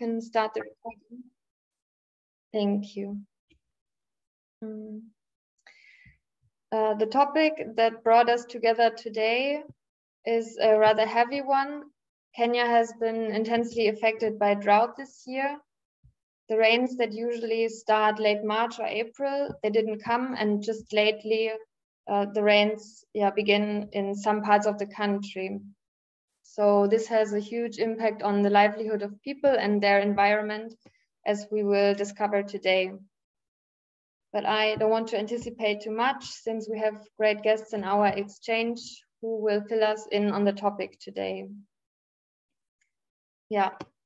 can start the recording. Thank you. The topic that brought us together today is a rather heavy one. Kenya has been intensely affected by drought this year. The rains that usually start late March or April, they didn't come, and just lately the rains begin in some parts of the country. So this has a huge impact on the livelihood of people and their environment, as we will discover today. But I don't want to anticipate too much, since we have great guests in our exchange who will fill us in on the topic today.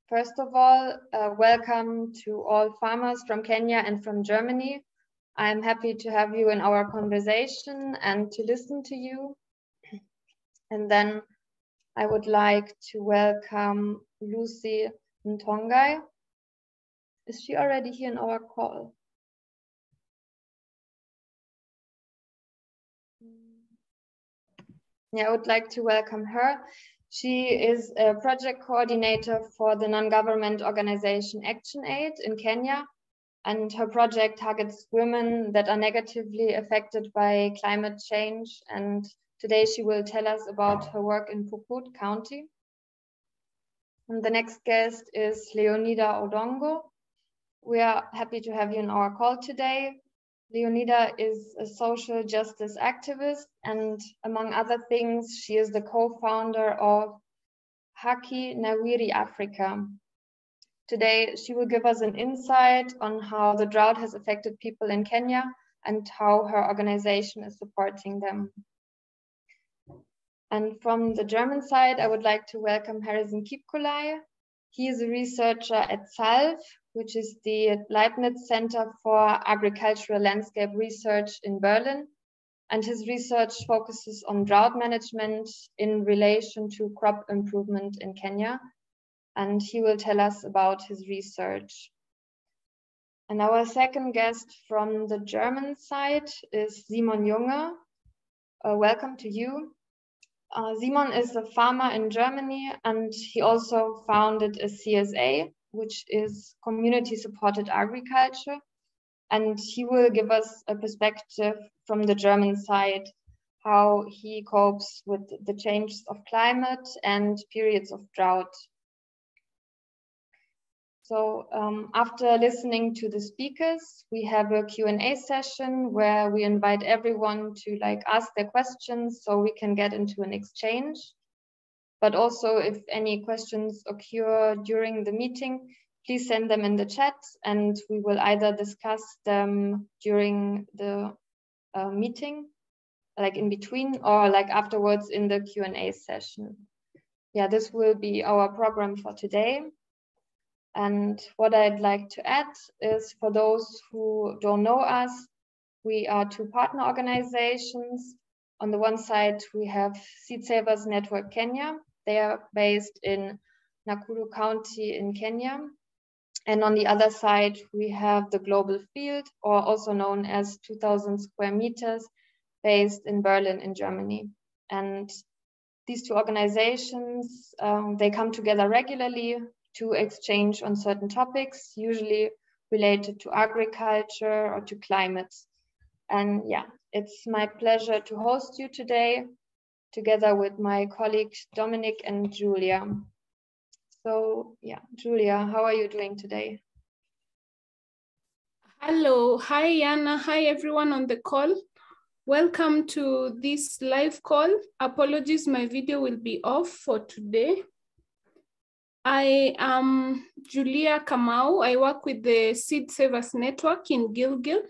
First of all, welcome to all farmers from Kenya and from Germany. I'm happy to have you in our conversation and to listen to you. And then I would like to welcome Lucy Ntongai. Is she already here in our call? I would like to welcome her. She is a project coordinator for the non-government organization ActionAid in Kenya, and her project targets women that are negatively affected by climate change. And today she will tell us about her work in Pokot County. And the next guest is Leonida Odongo. We are happy to have you in our call today. Leonida is a social justice activist, and among other things, she is the co-founder of Haki Nawiri Africa. Today, she will give us an insight on how the drought has affected people in Kenya and how her organization is supporting them. And from the German side, I would like to welcome Harrison Kipkolai. He is a researcher at SALV, which is the Leibniz Center for Agricultural Landscape Research in Berlin. And his research focuses on drought management in relation to crop improvement in Kenya. And he will tell us about his research. And our second guest from the German side is Simon Junge. Welcome to you. Simon is a farmer in Germany, and he also founded a CSA, which is community supported agriculture. And he will give us a perspective from the German side, how he copes with the changes of climate and periods of drought. So after listening to the speakers, we have a Q&A session where we invite everyone to ask their questions so we can get into an exchange. But also, if any questions occur during the meeting, please send them in the chat, and we will either discuss them during the meeting, in between, or afterwards in the Q&A session. This will be our program for today. And what I'd like to add is, for those who don't know us, we are two partner organizations. On the one side, we have Seed Savers Network Kenya. They are based in Nakuru County in Kenya. And on the other side, we have the Global Field, or also known as 2000 square meters, based in Berlin in Germany. And these two organizations, they come together regularly to exchange on certain topics, usually related to agriculture or to climate. And it's my pleasure to host you today, together with my colleagues Dominic and Julia. So Julia, how are you doing today? Hello, hi Anna, hi everyone on the call. Welcome to this live call. Apologies, my video will be off for today. I am Julia Kamau. I work with the Seed Savers Network in Gilgil.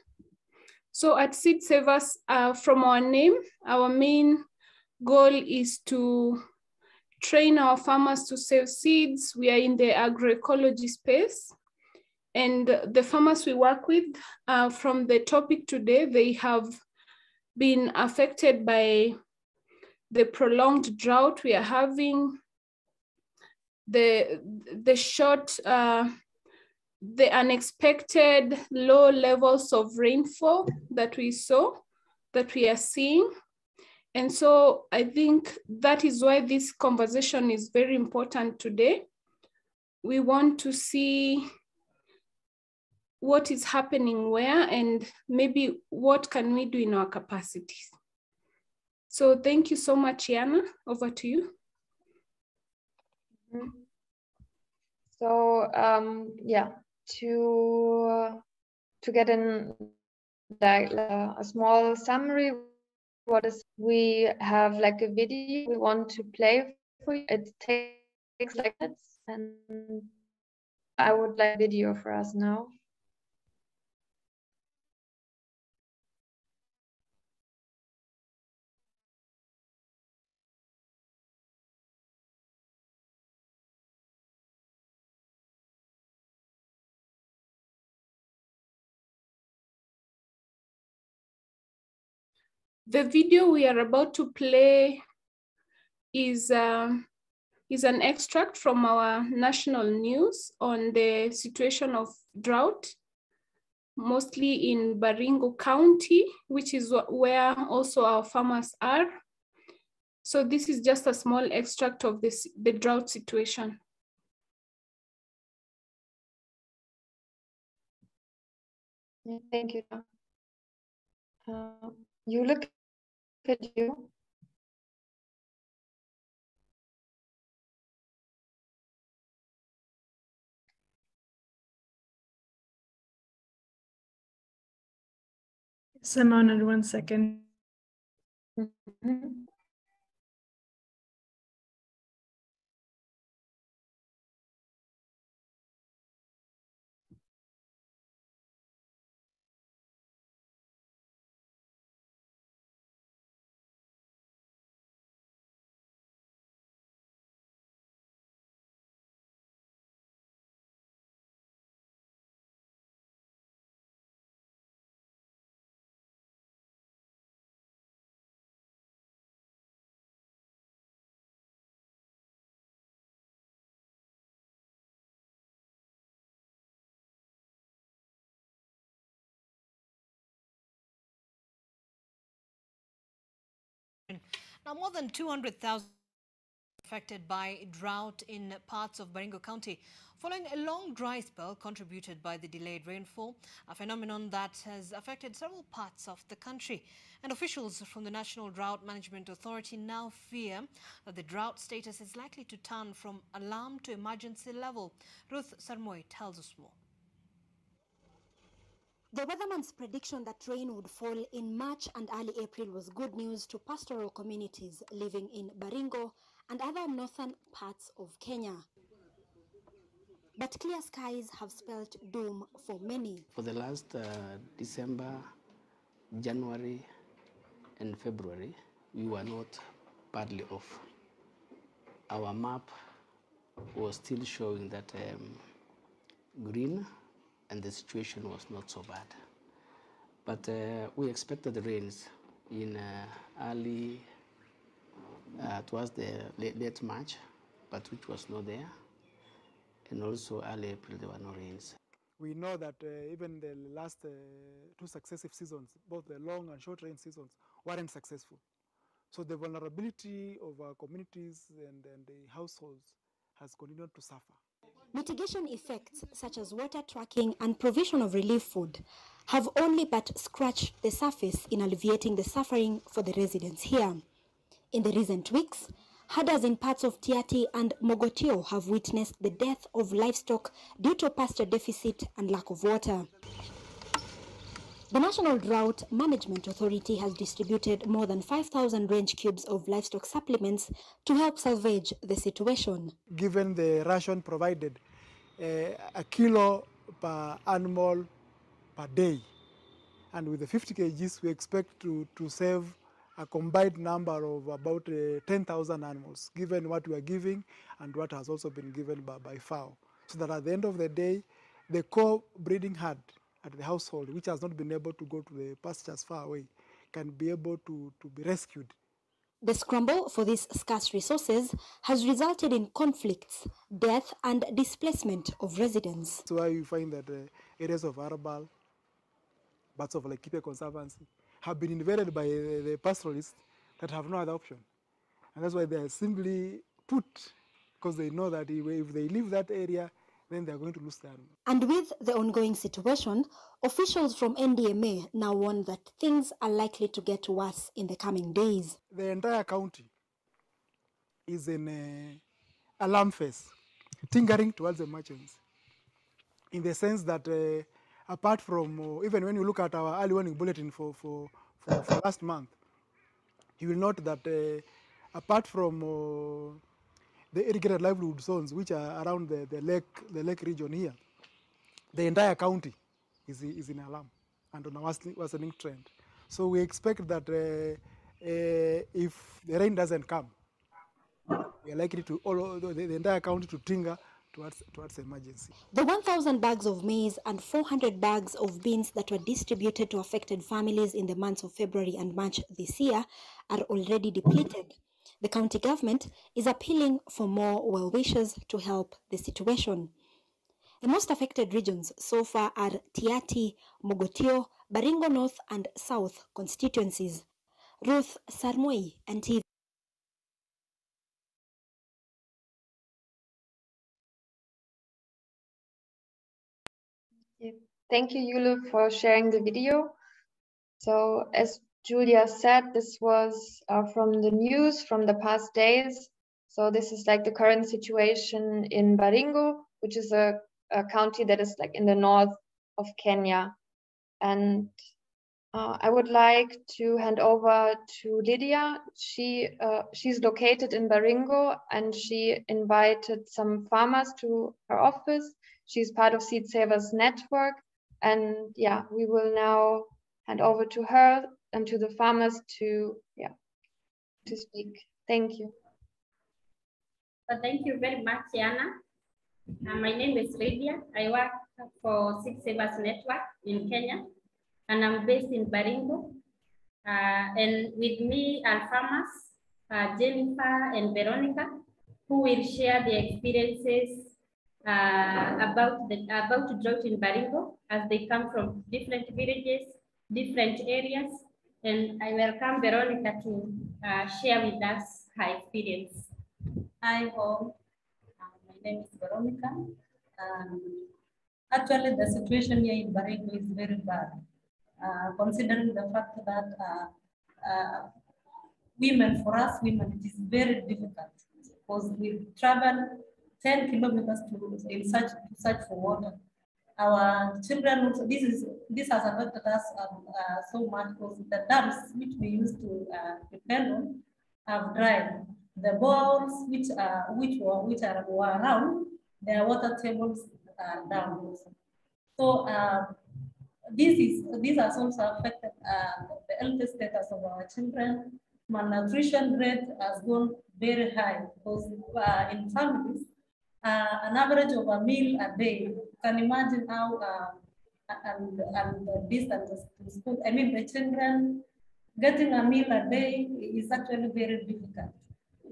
So at Seed Savers, from our name, our main goal is to train our farmers to save seeds. We are in the agroecology space. And the farmers we work with, from the topic today, they have been affected by the prolonged drought we are having, the unexpected low levels of rainfall that we are seeing. And so I think that is why this conversation is very important today. we want to see what is happening where and maybe what can we do in our capacities. So thank you so much, Yana. Over to you. So yeah, to get in like a small summary, what is we have like a video we want to play for you. It takes like minutes, and I would like video for us now. The video we are about to play is an extract from our national news on the situation of drought, mostly in Baringo County, which is where also our farmers are. So this is just a small extract of the drought situation. Thank you. You look at you. So I'm on it 1 second. Now, more than 200,000 affected by drought in parts of Baringo County following a long dry spell contributed by the delayed rainfall, a phenomenon that has affected several parts of the country. And officials from the National Drought Management Authority now fear that the drought status is likely to turn from alarm to emergency level. Ruth Sarmoy tells us more. The weatherman's prediction that rain would fall in March and early April was good news to pastoral communities living in Baringo and other northern parts of Kenya. But clear skies have spelled doom for many. For the last December, January, and February, we were not badly off. Our map was still showing that green, and the situation was not so bad. But we expected the rains in early, towards the late March, but which was not there. And also early April, there were no rains. We know that even the last 2 successive seasons, both the long and short rain seasons, weren't successful. So the vulnerability of our communities and the households has continued to suffer. Mitigation effects such as water tracking and provision of relief food have only but scratched the surface in alleviating the suffering for the residents here. In the recent weeks, herders in parts of Tiati and Mogotio have witnessed the death of livestock due to pasture deficit and lack of water. The National Drought Management Authority has distributed more than 5,000 range cubes of livestock supplements to help salvage the situation. Given the ration provided, a kilo per animal per day, and with the 50 kgs, we expect to save a combined number of about 10,000 animals, given what we are giving and what has also been given by FAO. So that at the end of the day, the core breeding herd at the household, which has not been able to go to the pastures far away, can be able to be rescued. The scramble for these scarce resources has resulted in conflicts, death, and displacement of residents. That's why you find that areas of Arbal, parts of Laikipia Conservancy, have been invaded by the pastoralists that have no other option. And that's why they are simply put because they know that if they leave that area, then they're going to lose the animal. And with the ongoing situation, officials from NDMA now warn that things are likely to get worse in the coming days. The entire county is in an alarm phase, tinkering towards the merchants, in the sense that apart from, even when you look at our early warning bulletin for last month, you will note that apart from the irrigated livelihood zones, which are around the lake region here, the entire county is in alarm and on a worsening trend. So we expect that if the rain doesn't come, we are likely to the entire county to tinker towards emergency. The 1,000 bags of maize and 400 bags of beans that were distributed to affected families in the months of February and March this year are already depleted. The county government is appealing for more well-wishers to help the situation. The most affected regions so far are Tiaty, Mogotio, Baringo North and South constituencies. Ruth Sarmoi, NTV. Thank you, Yulu, for sharing the video. So as Julia said, this was from the news from the past days. So this is like the current situation in Baringo, which is a county that is like in the north of Kenya. And I would like to hand over to Lydia. She's located in Baringo and she invited some farmers to her office. She's part of Seed Savers Network. And yeah, we will now hand over to her and to the farmers to speak. Thank you. Thank you very much, Yana. My name is Lydia. I work for Seed Savers Network in Kenya, and I'm based in Baringo. And with me are farmers, Jennifer and Veronica, who will share their experiences about drought in Baringo, as they come from different villages, different areas. And I welcome Veronica to share with us her experience. Hi all, my name is Veronica. Actually, the situation here in Baringo is very bad, considering the fact that for us women, it is very difficult because we travel 10 kilometers in search for water. Our children, this has affected us so much because the dams which we used to depend on have dried. The boreholes which were around, their water tables are down also. So this has also affected the health status of our children. Malnutrition rate has gone very high because in families, an average of a meal a day. You can imagine how and the distance to school. I mean, the children getting a meal a day is actually very difficult,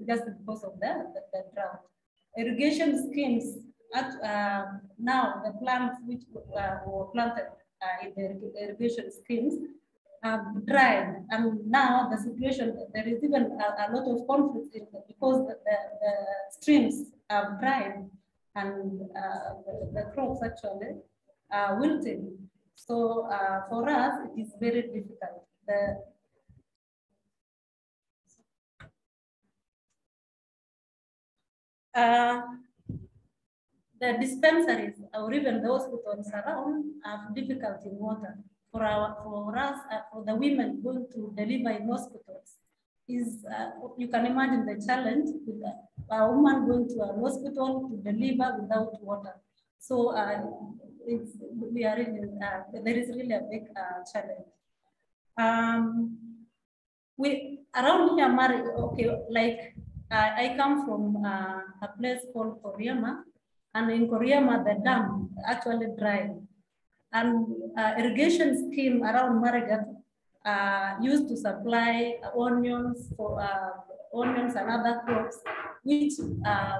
just because of the drought. Irrigation schemes, now the plants which were planted in the irrigation schemes have dried, and now the situation, there is even a lot of conflict because the streams have dried and the crops actually are wilting. So for us, it is very difficult. The dispensaries or even the hospitals around have difficulty in water. For us, for the women going to deliver in hospitals, is you can imagine the challenge with a woman going to a hospital to deliver without water. So there is really a big challenge. Around here, like I come from a place called Koriama, and in Koriama the dam actually dried, and irrigation scheme around Marigat used to supply onions and other crops, which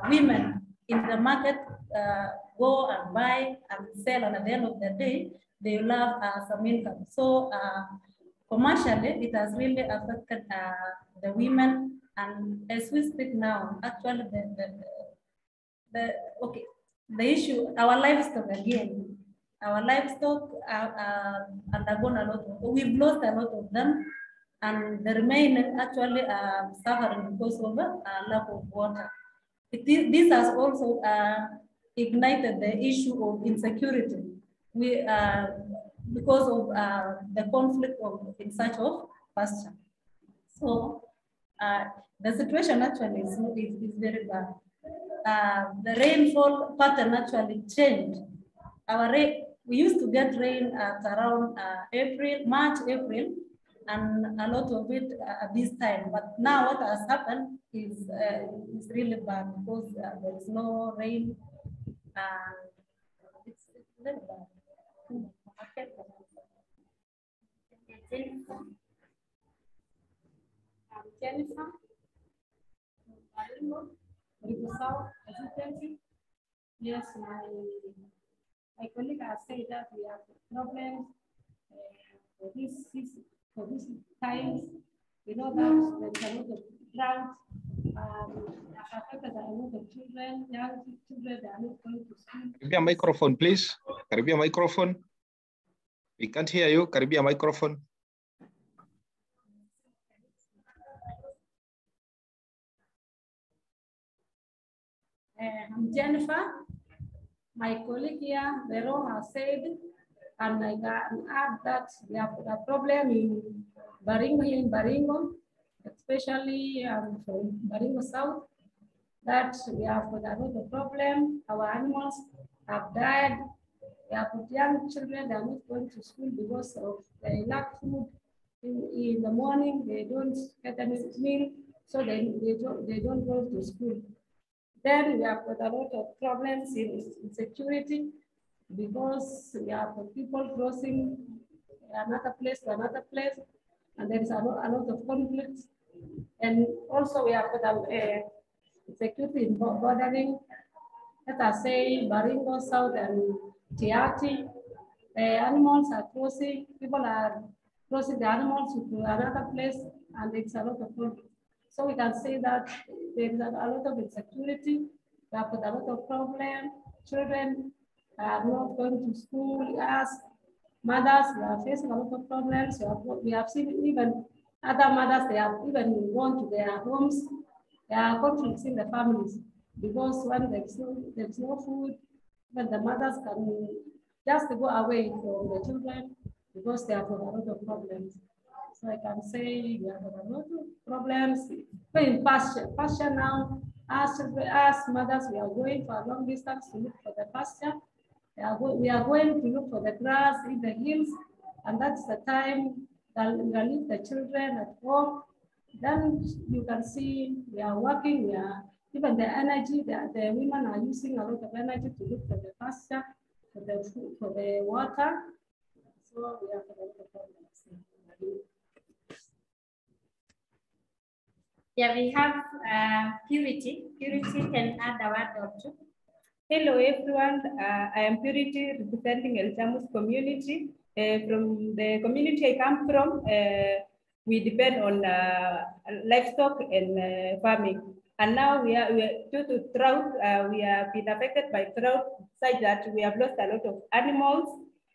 women in the market go and buy and sell, and at the end of the day, they will have some income. So commercially, it has really affected the women. And as we speak now, actually the issue, our livestock again. Our livestock are undergone a lot we've lost a lot of them, and the remaining actually are suffering because of lack of water. This has also ignited the issue of insecurity. Because of the conflict in search of pasture. So the situation actually is very bad. The rainfall pattern actually changed. We used to get rain at around March, April, and a lot of it at this time. But now what has happened is really bad because there is no rain, and it's very bad. Jennifer, yes, my colleague has said that we have problems for this times. We know that there's a lot of drought, affected a lot of children, young children, they are not going to school. Caribbean microphone, please. Caribbean microphone. We can't hear you. Caribbean microphone. I'm Jennifer. My colleague here, Vero, has said, and I can add that we have a problem in Baringo, especially from Baringo South, that we have got a lot of problem. Our animals have died. We have young children, they are not going to school because of the lack food. In the morning, they don't get any meal, so they don't go to school. Then we have got a lot of problems in security because we have people crossing another place to another place, and there is a lot of conflicts. And also we have got security in bordering. Let us say Baringo South and Tiati. The animals are crossing, people are crossing the animals to another place, and it's a lot of conflict. So we can say that there is a lot of insecurity, we have got a lot of problems. Children are not going to school. As mothers, we are facing a lot of problems. We have seen even other mothers, they have even gone to their homes. There are conflicts in the families because when there's no food, when the mothers can just go away from the children because they have got a lot of problems. So I can say we have a lot of problems. In pasture now, as mothers, we are going for a long distance to look for the pasture. We are going to look for the grass in the hills, and that's the time that we leave the children at home. Then you can see we are working, even the energy, the women are using a lot of energy to look for the pasture, for the food, for the water. So we have a lot of problems. Yeah, we have Purity. Purity can add a word or two. Hello everyone, I am Purity representing El Chamus community. From the community I come from, we depend on livestock and farming. And now we are due to drought, we have been affected by drought such that we have lost a lot of animals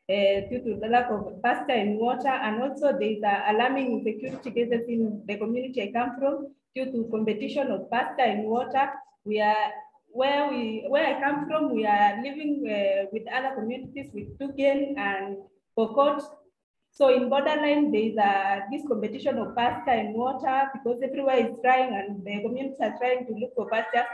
due to the lack of pasture and water. And also there is alarming insecurity cases in the community I come from due to competition of pasture and water. Where I come from, we are living with other communities with Tugen and Pokot. So in borderline, there is this competition of pasture and water because everywhere is trying and the communities are trying to look for pasture,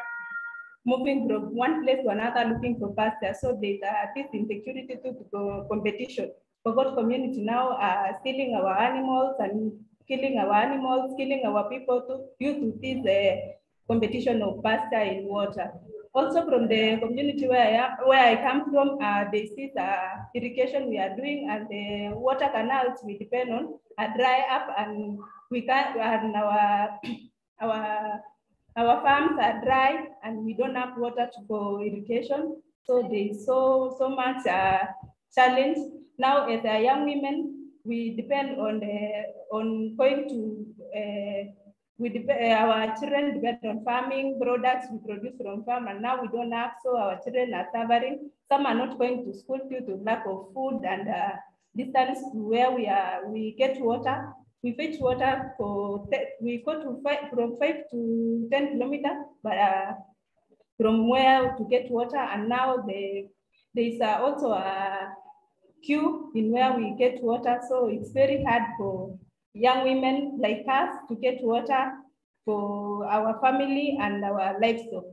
moving from one place to another looking for pasture. So there is this insecurity to competition. Pokot community now are stealing our animals and killing our animals, killing our people due to this competition of pasture and water. Also from the community where I come from, this is irrigation we are doing, and the water canals we depend on are dry up, and we can't. And our farms are dry, and we don't have water for irrigation. So there is so much challenge now. As a young women, we depend on going to our children depend on farming products we produce from farm, and now we don't have, so our children are suffering. Some are not going to school due to lack of food and distance to where we get water. We fetch water we go to from 5 to 10 kilometers, but from where to get water, and now there is also a queue in where we get water, so it's very hard for young women like us to get water for our family and our livestock.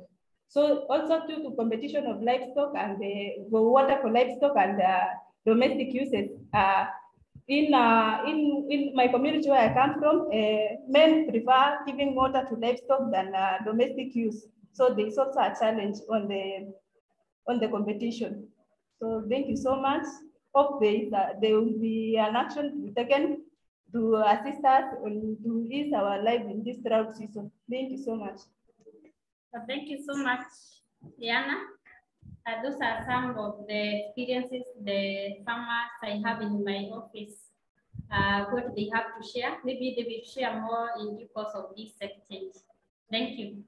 So also due to competition of livestock and for water for livestock and domestic uses, in my community where I come from, men prefer giving water to livestock than domestic use. So there's also a challenge on the competition. So thank you so much. Hope there will be an action to be taken to assist us to ease our life in this drought season. Thank you so much. Thank you so much, Diana. Those are some of the experiences the farmers I have in my office, what they have to share. Maybe they will share more in due course of this exchange. Thank you.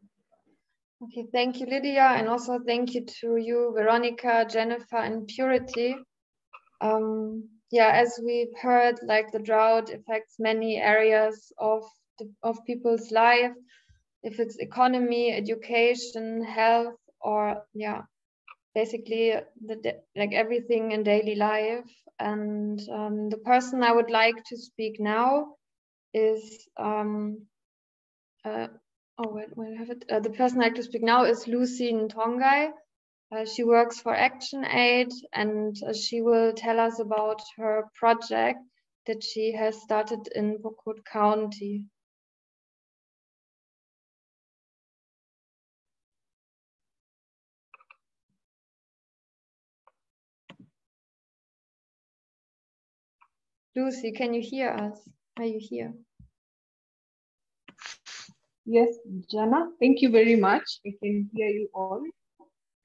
Okay, thank you, Lydia, and also thank you to you, Veronica, Jennifer, and Purity. Yeah, as we've heard, like the drought affects many areas of people's life, if it's economy, education, health, or yeah, basically like everything in daily life. And the person I would like to speak now is the person I'd like to speak now is Lucy Ntongai. She works for Action Aid, and she will tell us about her project that she has started in Pokot County. Lucy, can you hear us? Are you here? Yes, Jana, thank you very much. I can hear you all.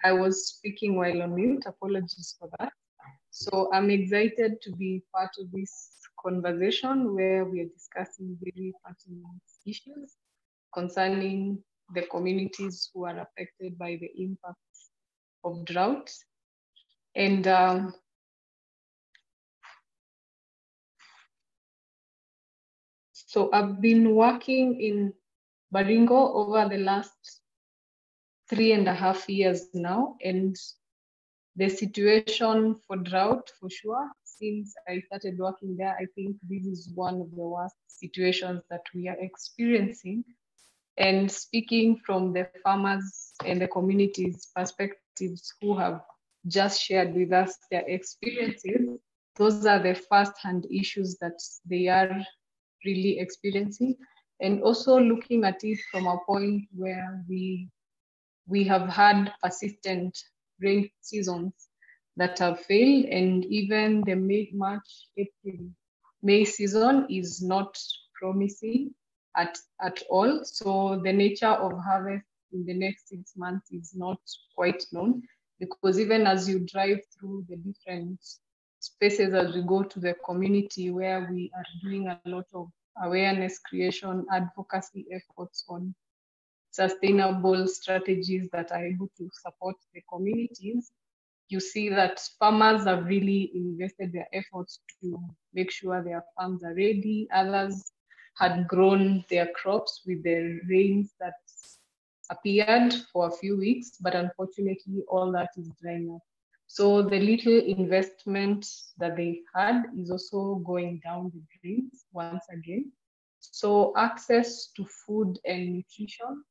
I was speaking while on mute, apologies for that. So I'm excited to be part of this conversation where we are discussing very pertinent issues concerning the communities who are affected by the impacts of drought. And so I've been working in Baringo over the last 3.5 years now, and the situation for drought, for sure, since I started working there, I think this is one of the worst situations that we are experiencing. And speaking from the farmers and the communities' perspectives who have just shared with us their experiences, those are the first-hand issues that they are really experiencing. And also looking at it from a point where we have had persistent rain seasons that have failed, and even the March, April, May season is not promising at all. So the nature of harvest in the next 6 months is not quite known, because even as you drive through the different spaces as we go to the community where we are doing a lot of awareness creation, advocacy efforts on sustainable strategies that are able to support the communities, you see that farmers have really invested their efforts to make sure their farms are ready. Others had grown their crops with the rains that appeared for a few weeks, but unfortunately all that is drying up. So the little investment that they had is also going down the drains once again. So access to food and nutrition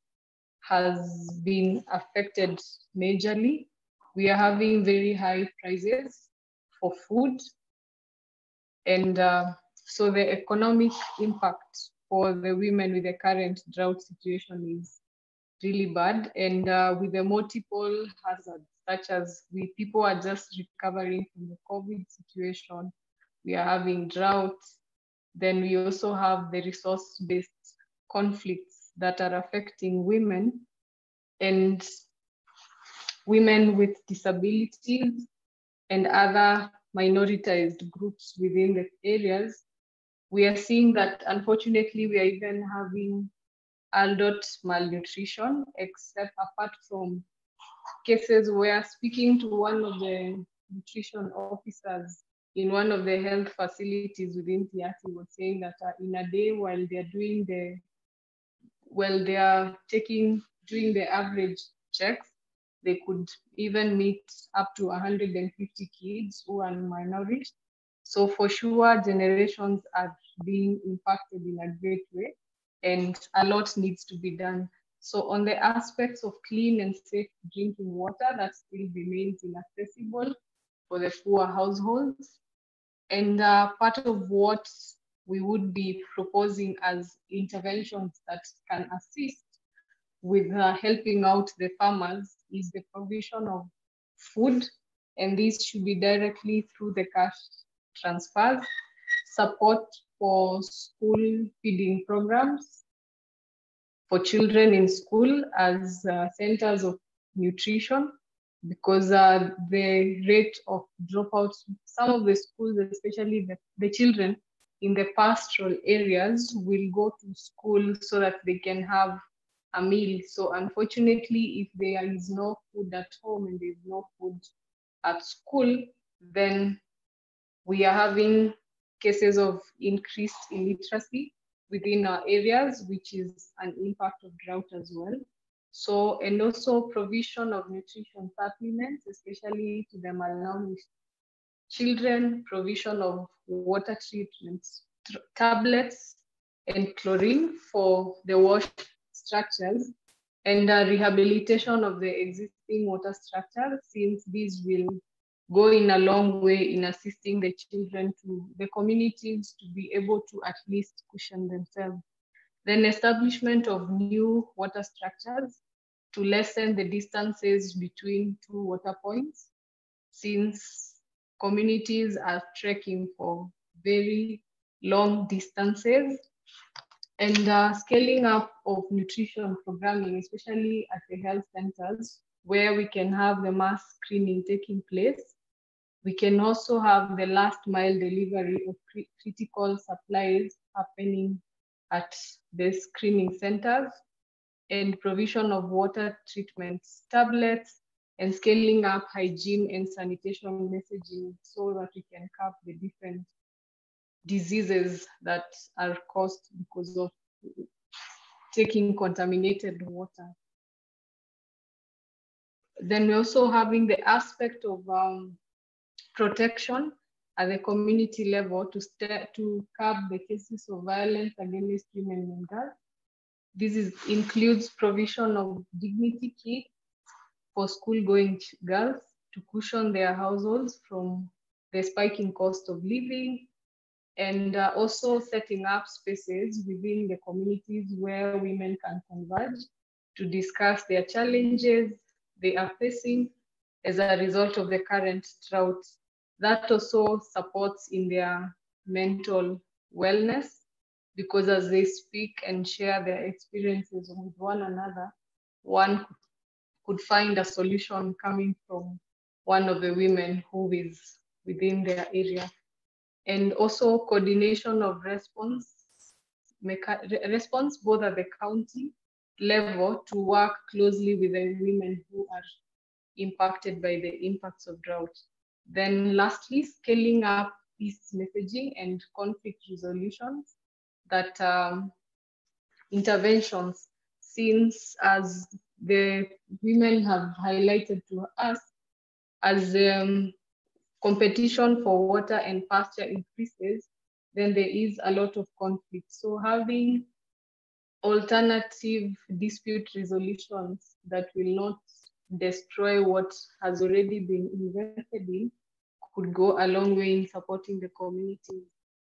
has been affected majorly. We are having very high prices for food. And so the economic impact for the women with the current drought situation is really bad. And with the multiple hazards, such as people are just recovering from the COVID situation, we are having drought. Then we also have the resource-based conflicts that are affecting women and women with disabilities and other minoritized groups within the areas. We are seeing that unfortunately we are even having adult malnutrition, except apart from cases where speaking to one of the nutrition officers in one of the health facilities within Tiati was saying that in a day while they're doing doing the average checks, they could even meet up to 150 kids who are malnourished. So for sure, generations are being impacted in a great way, and a lot needs to be done. So on the aspects of clean and safe drinking water, that still remains inaccessible for the poor households. And part of what we would be proposing as interventions that can assist with helping out the farmers is the provision of food, and this should be directly through the cash transfers, support for school feeding programs for children in school as centers of nutrition, because the rate of dropouts, some of the schools, especially the children in the pastoral areas, will go to school so that they can have a meal. So unfortunately, if there is no food at home and there is no food at school, then we are having cases of increased illiteracy within our areas, which is an impact of drought as well. So, and also provision of nutrition supplements, especially to the malnourished children, provision of water treatments, tablets, and chlorine for the wash structures, and rehabilitation of the existing water structure, since these will go in a long way in assisting the children to the communities to be able to at least cushion themselves. Then establishment of new water structures to lessen the distances between two water points, since communities are trekking for very long distances. And scaling up of nutrition programming, especially at the health centers, where we can have the mass screening taking place. We can also have the last mile delivery of critical supplies happening at the screening centers, and provision of water treatment tablets, and scaling up hygiene and sanitation messaging so that we can curb the different diseases that are caused because of taking contaminated water. Then we're also having the aspect of protection at the community level to curb the cases of violence against women and girls. This includes provision of dignity kits for school-going girls to cushion their households from the spiking cost of living, and also setting up spaces within the communities where women can converge to discuss their challenges they are facing as a result of the current drought. That also supports in their mental wellness, because as they speak and share their experiences with one another, one could find a solution coming from one of the women who is within their area. And also coordination of response both at the county level to work closely with the women who are impacted by the impacts of drought. Then lastly, scaling up peace messaging and conflict resolutions, that interventions, since as the women have highlighted to us, as competition for water and pasture increases, then there is a lot of conflict. So having alternative dispute resolutions that will not destroy what has already been invested in could go a long way in supporting the community.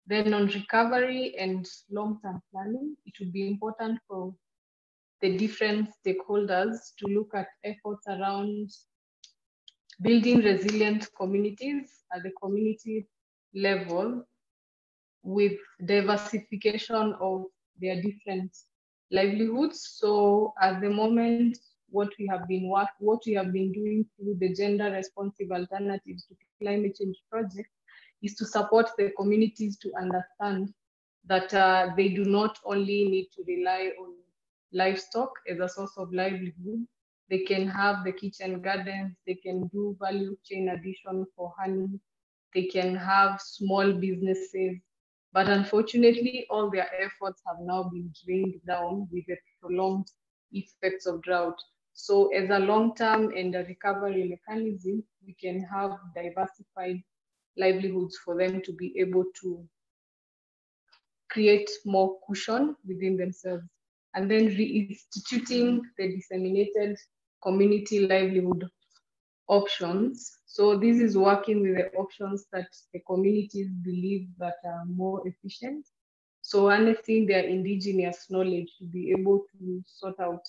Then on recovery and long-term planning, it would be important for the different stakeholders to look at efforts around building resilient communities at the community level with diversification of their different livelihoods. So at the moment, what we have been doing through the Gender Responsive Alternatives to Climate Change project is to support the communities to understand that they do not only need to rely on livestock as a source of livelihood. They can have the kitchen gardens, they can do value chain addition for honey, they can have small businesses, but unfortunately, all their efforts have now been drained down with the prolonged effects of drought. So as a long-term and a recovery mechanism, we can have diversified livelihoods for them to be able to create more cushion within themselves. And then reinstituting the disseminated community livelihood options. So this is working with the options that the communities believe that are more efficient. So harnessing their indigenous knowledge to be able to sort out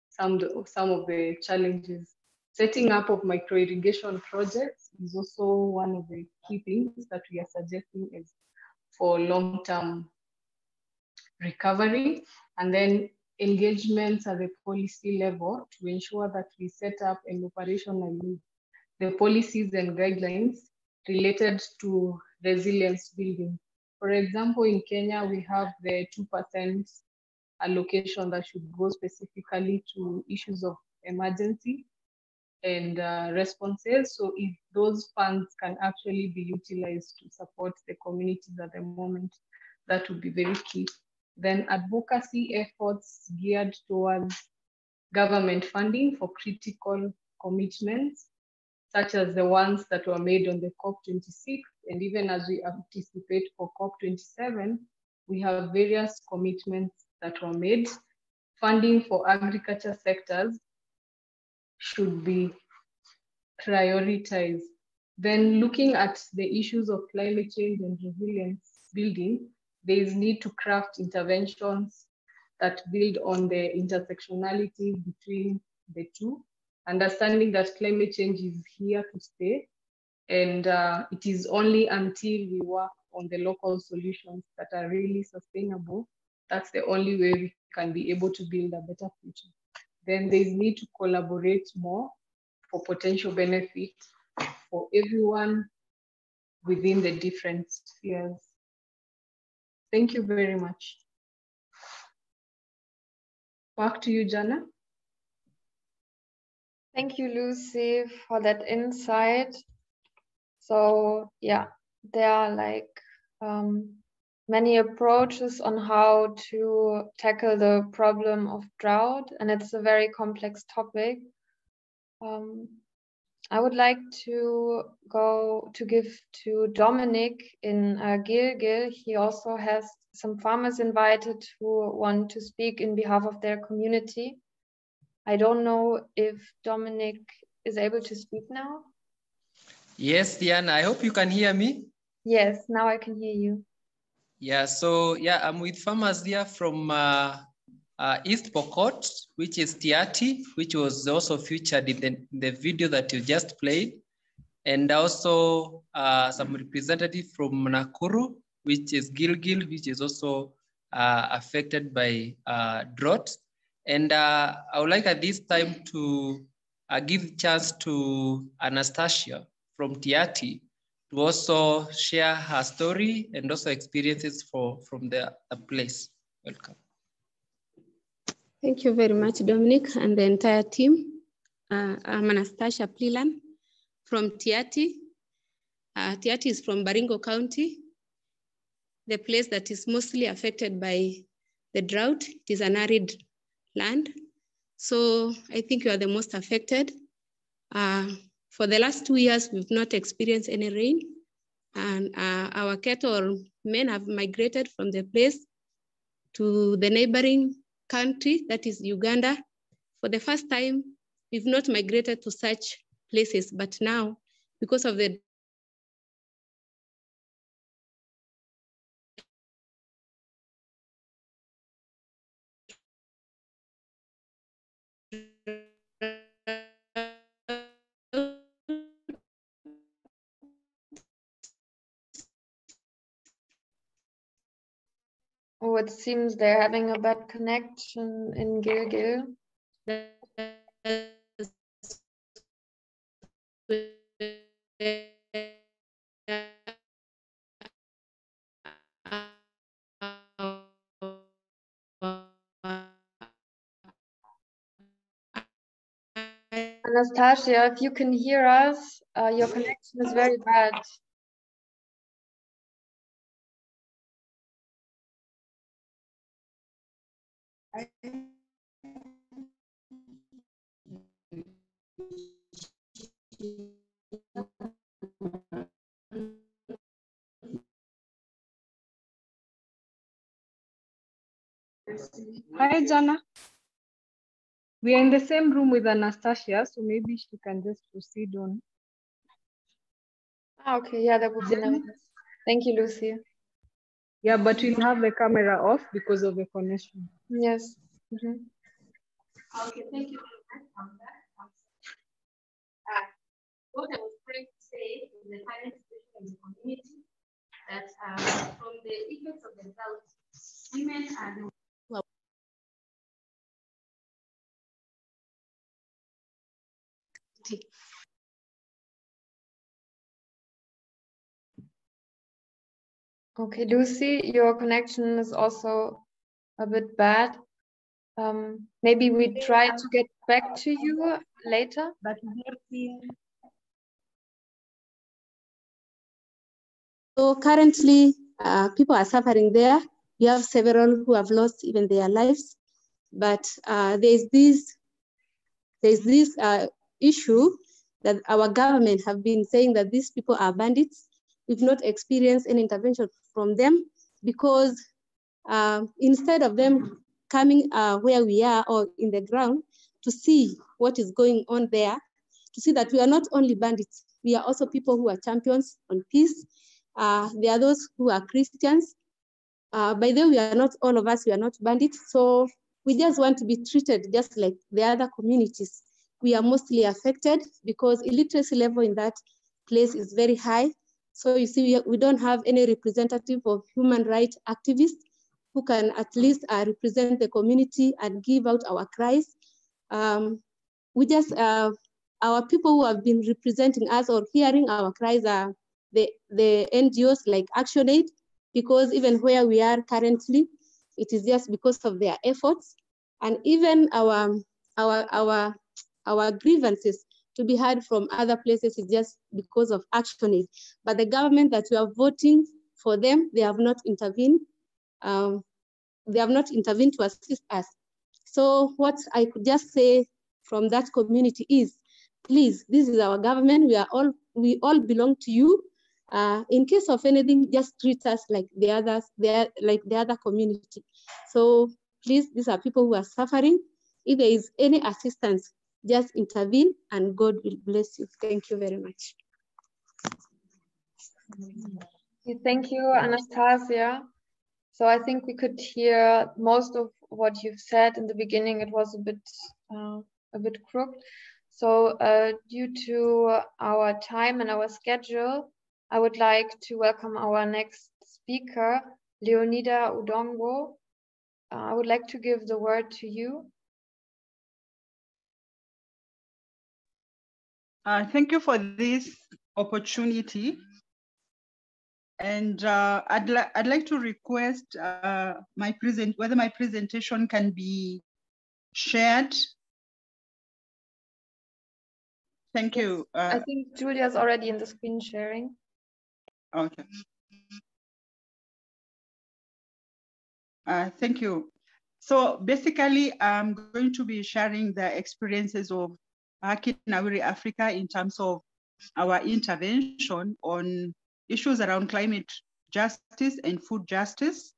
some of the challenges. Setting up of micro-irrigation projects is also one of the key things that we are suggesting is for long-term recovery, and then engagements at the policy level to ensure that we set up and operationalize the policies and guidelines related to resilience building. For example, in Kenya, we have the 2% allocation that should go specifically to issues of emergency and responses. So if those funds can actually be utilized to support the communities at the moment, that would be very key. Then advocacy efforts geared towards government funding for critical commitments, such as the ones that were made on the COP26, and even as we anticipate for COP27, we have various commitments that were made. Funding for agriculture sectors should be prioritized. Then looking at the issues of climate change and resilience building, there is need to craft interventions that build on the intersectionality between the two, understanding that climate change is here to stay, and it is only until we work on the local solutions that are really sustainable, that's the only way we can be able to build a better future. Then there is need to collaborate more for potential benefit for everyone within the different spheres. Thank you very much. Back to you, Jana. Thank you, Lucy, for that insight. So yeah, there are like many approaches on how to tackle the problem of drought, and it's a very complex topic. I would like to give to Dominic in Gilgil. He also has some farmers invited who want to speak in behalf of their community. I don't know if Dominic is able to speak now. Yes, Diana, I hope you can hear me. Yes, now I can hear you. Yeah, so yeah, I'm with farmers here from East Pokot, which is Tiati, which was also featured in the video that you just played. And also some representative from Nakuru, which is Gilgil, which is also affected by drought. And I would like at this time to give a chance to Anastasia from Tiati to also share her story and also experiences from the place. Welcome. Thank you very much, Dominic, and the entire team. I'm Anastasia Plilan from Tiati. Tiati is from Baringo County, the place that is mostly affected by the drought. It is an arid land. So I think you are the most affected. For the last 2 years, we've not experienced any rain, and our cattle men have migrated from the place to the neighboring country, that is Uganda. For the first time, we've not migrated to such places, but now, because of the Oh, it seems they're having a bad connection in Gilgil. Anastasia, if you can hear us, your connection is very bad. Hi, Jana. We are in the same room with Anastasia, so maybe she can just proceed on. Okay, yeah, that would be nice. Thank you, Lucy. Yeah, but we'll have the camera off because of the connection. Yes. Okay, thank you very much. What I was trying to say is the current situation in the community, that from the effects of the drought, women are the Okay, Lucy, your connection is also a bit bad. Maybe we try to get back to you later. So currently, people are suffering there. We have several who have lost even their lives. But there's this issue that our government have been saying that these people are bandits. We've not experienced any intervention from them because instead of them coming where we are or in the ground to see what is going on there, to see that we are not only bandits, we are also people who are champions on peace. There are those who are Christians. By the way, we are not, all of us, we are not bandits. So we just want to be treated just like the other communities. We are mostly affected because illiteracy level in that place is very high. So you see, we don't have any representative of human rights activists who can at least represent the community and give out our cries. We just, our people who have been representing us or hearing our cries are the NGOs like ActionAid, because even where we are currently, it is just because of their efforts. And even our grievances to be heard from other places is just because of ActionAid. But the government that we are voting for them, they have not intervened. They have not intervened to assist us. So what I could just say from that community is, please, this is our government. We all belong to you. In case of anything, just treat us like the others, like the other community. So please, these are people who are suffering. If there is any assistance, just intervene and God will bless you. Thank you very much. Thank you, Anastasia. So I think we could hear most of what you've said in the beginning. It was a bit crooked. So due to our time and our schedule, I would like to welcome our next speaker, Leonida Udongo. I would like to give the word to you. Thank you for this opportunity. And I'd like to request whether my presentation can be shared. Thank you. I think Julia's already in the screen sharing. Okay. Thank you. So basically, I'm going to be sharing the experiences of Haki Nawiri Africa in terms of our intervention on issues around climate justice and food justice.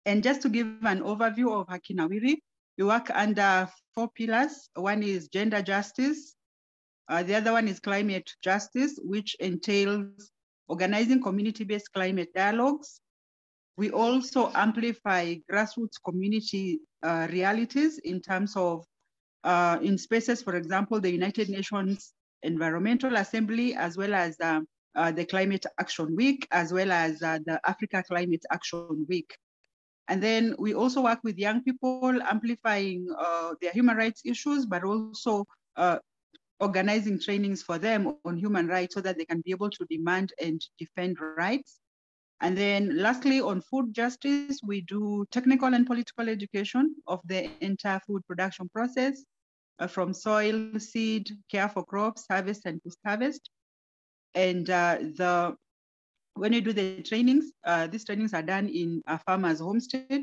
And just to give an overview of Haki Nawiri, we work under 4 pillars. One is gender justice. The other one is climate justice, which entails organizing community-based climate dialogues. We also amplify grassroots community realities in terms of, in spaces, for example, the United Nations Environmental Assembly, as well as the Climate Action Week, as well as the Africa Climate Action Week. And then we also work with young people, amplifying their human rights issues, but also organizing trainings for them on human rights so that they can be able to demand and defend rights. And then lastly, on food justice, we do technical and political education of the entire food production process. from soil, seed, care for crops, harvest and post-harvest. And when you do the trainings, these trainings are done in a farmer's homestead.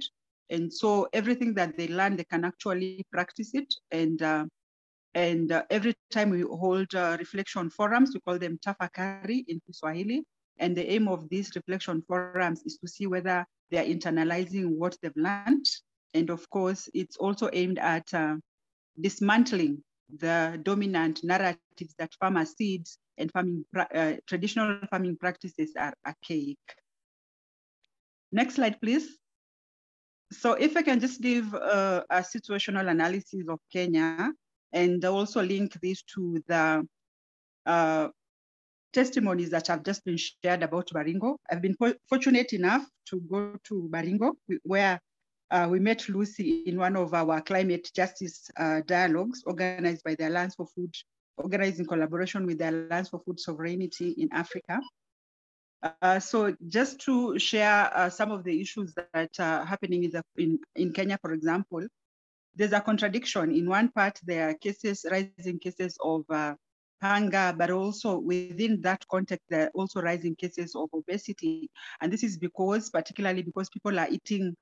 And so everything that they learn, they can actually practice it. And every time we hold reflection forums, we call them tafakari in Kiswahili. And the aim of these reflection forums is to see whether they are internalizing what they've learned. And of course, it's also aimed at dismantling the dominant narratives that farmer seeds and traditional farming practices are archaic. Next slide, please. So if I can just give a situational analysis of Kenya and also link this to the testimonies that have just been shared about Baringo. I've been fortunate enough to go to Baringo, where we met Lucy in one of our climate justice dialogues organized by the Alliance for Food, organized in collaboration with the Alliance for Food Sovereignty in Africa. So just to share some of the issues that are happening in Kenya, for example, there's a contradiction. In one part, there are cases, rising cases of hunger, but also within that context, there are also rising cases of obesity. And this is because, particularly because people are eating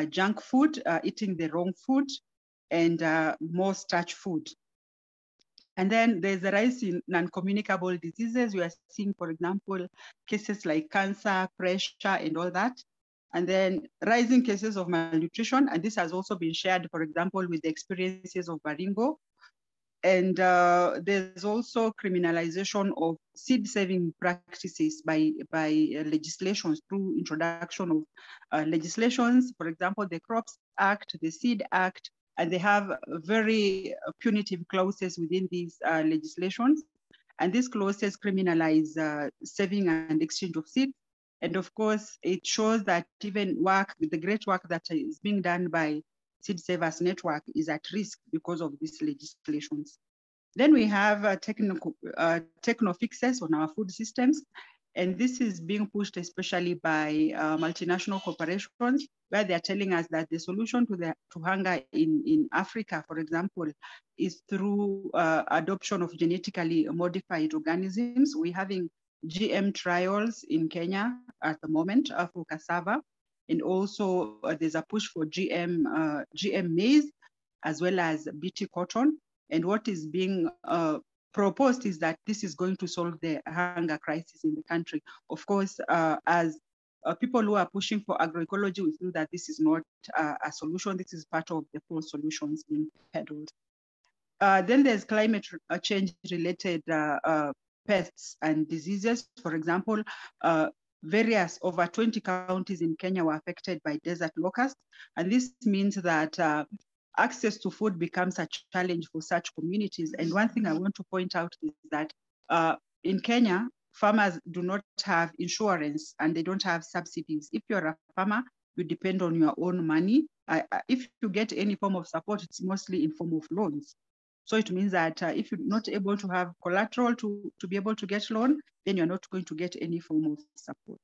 junk food, eating the wrong food, and more starch food. And then there's a rise in non-communicable diseases. We are seeing, for example, cases like cancer, pressure, and all that. And then rising cases of malnutrition. And this has also been shared, for example, with the experiences of Baringo. And there's also criminalization of seed-saving practices by legislations through introduction of legislations, for example, the Crops Act, the Seed Act, and they have very punitive clauses within these legislations. And these clauses criminalize saving and exchange of seeds. And of course, it shows that even the great work that is being done by Seed Savers Network is at risk because of these legislations. Then we have techno fixes on our food systems. And this is being pushed especially by multinational corporations, where they're telling us that the solution to hunger in Africa, for example, is through adoption of genetically modified organisms. We're having GM trials in Kenya at the moment for cassava. And also there's a push for GM maize, as well as BT cotton. And what is being proposed is that this is going to solve the hunger crisis in the country. Of course, as people who are pushing for agroecology, we feel that this is not a solution. This is part of the full solutions being peddled. Then there's climate change related pests and diseases. For example, over 20 counties in Kenya were affected by desert locusts. And this means that access to food becomes a challenge for such communities. And one thing I want to point out is that in Kenya, farmers do not have insurance and they don't have subsidies. If you're a farmer, you depend on your own money. If you get any form of support, it's mostly in form of loans. So it means that if you're not able to have collateral to be able to get loan, then you're not going to get any form of support.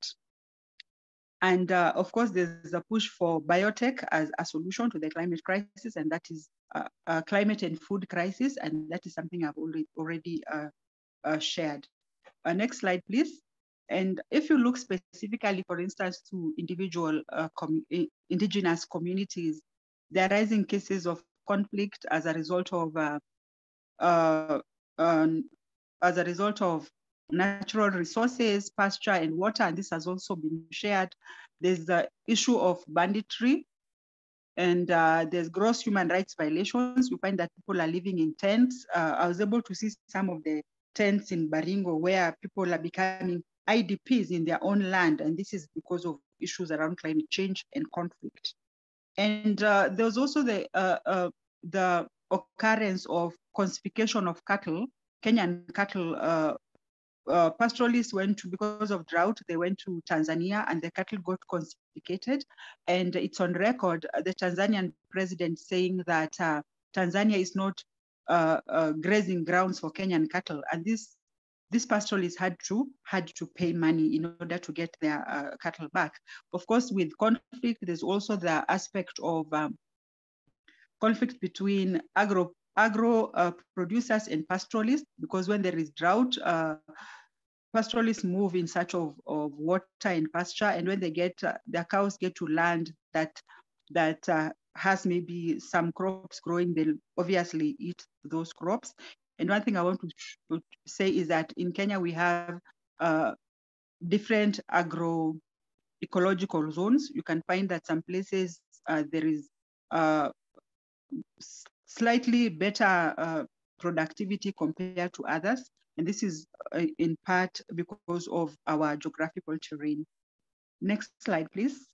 And of course, there's a push for biotech as a solution to the climate crisis, and that is a climate and food crisis, and that is something I've already shared. Next slide, please. And if you look specifically, for instance, to individual indigenous communities, there are rising cases of conflict as a result of natural resources, pasture and water, and this has also been shared. There's the issue of banditry, and there's gross human rights violations. We find that people are living in tents. I was able to see some of the tents in Baringo where people are becoming IDPs in their own land, and this is because of issues around climate change and conflict. And there's also the occurrence of conspecification of cattle. Kenyan cattle pastoralists because of drought, they went to Tanzania and the cattle got confiscated. And it's on record, the Tanzanian president saying that Tanzania is not grazing grounds for Kenyan cattle. And these pastoralists had to pay money in order to get their cattle back. Of course, with conflict, there's also the aspect of conflict between agro producers and pastoralists, because when there is drought, pastoralists move in search of water and pasture, and when they get their cows get to land that has maybe some crops growing, they'll obviously eat those crops. And one thing I want to say is that in Kenya we have different agro-ecological zones. You can find that some places there is slightly better productivity compared to others. And this is in part because of our geographical terrain. Next slide, please.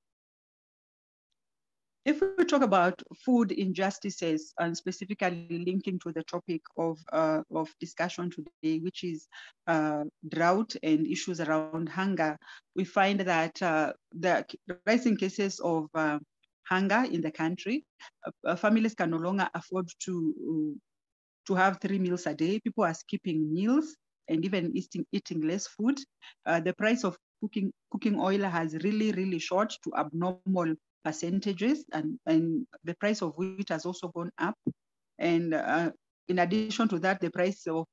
If we talk about food injustices and specifically linking to the topic of discussion today, which is drought and issues around hunger, we find that the rising cases of hunger in the country, families can no longer afford to have 3 meals a day. People are skipping meals and even eating less food. The price of cooking oil has really shot to abnormal percentages, and the price of wheat has also gone up. And in addition to that, the price of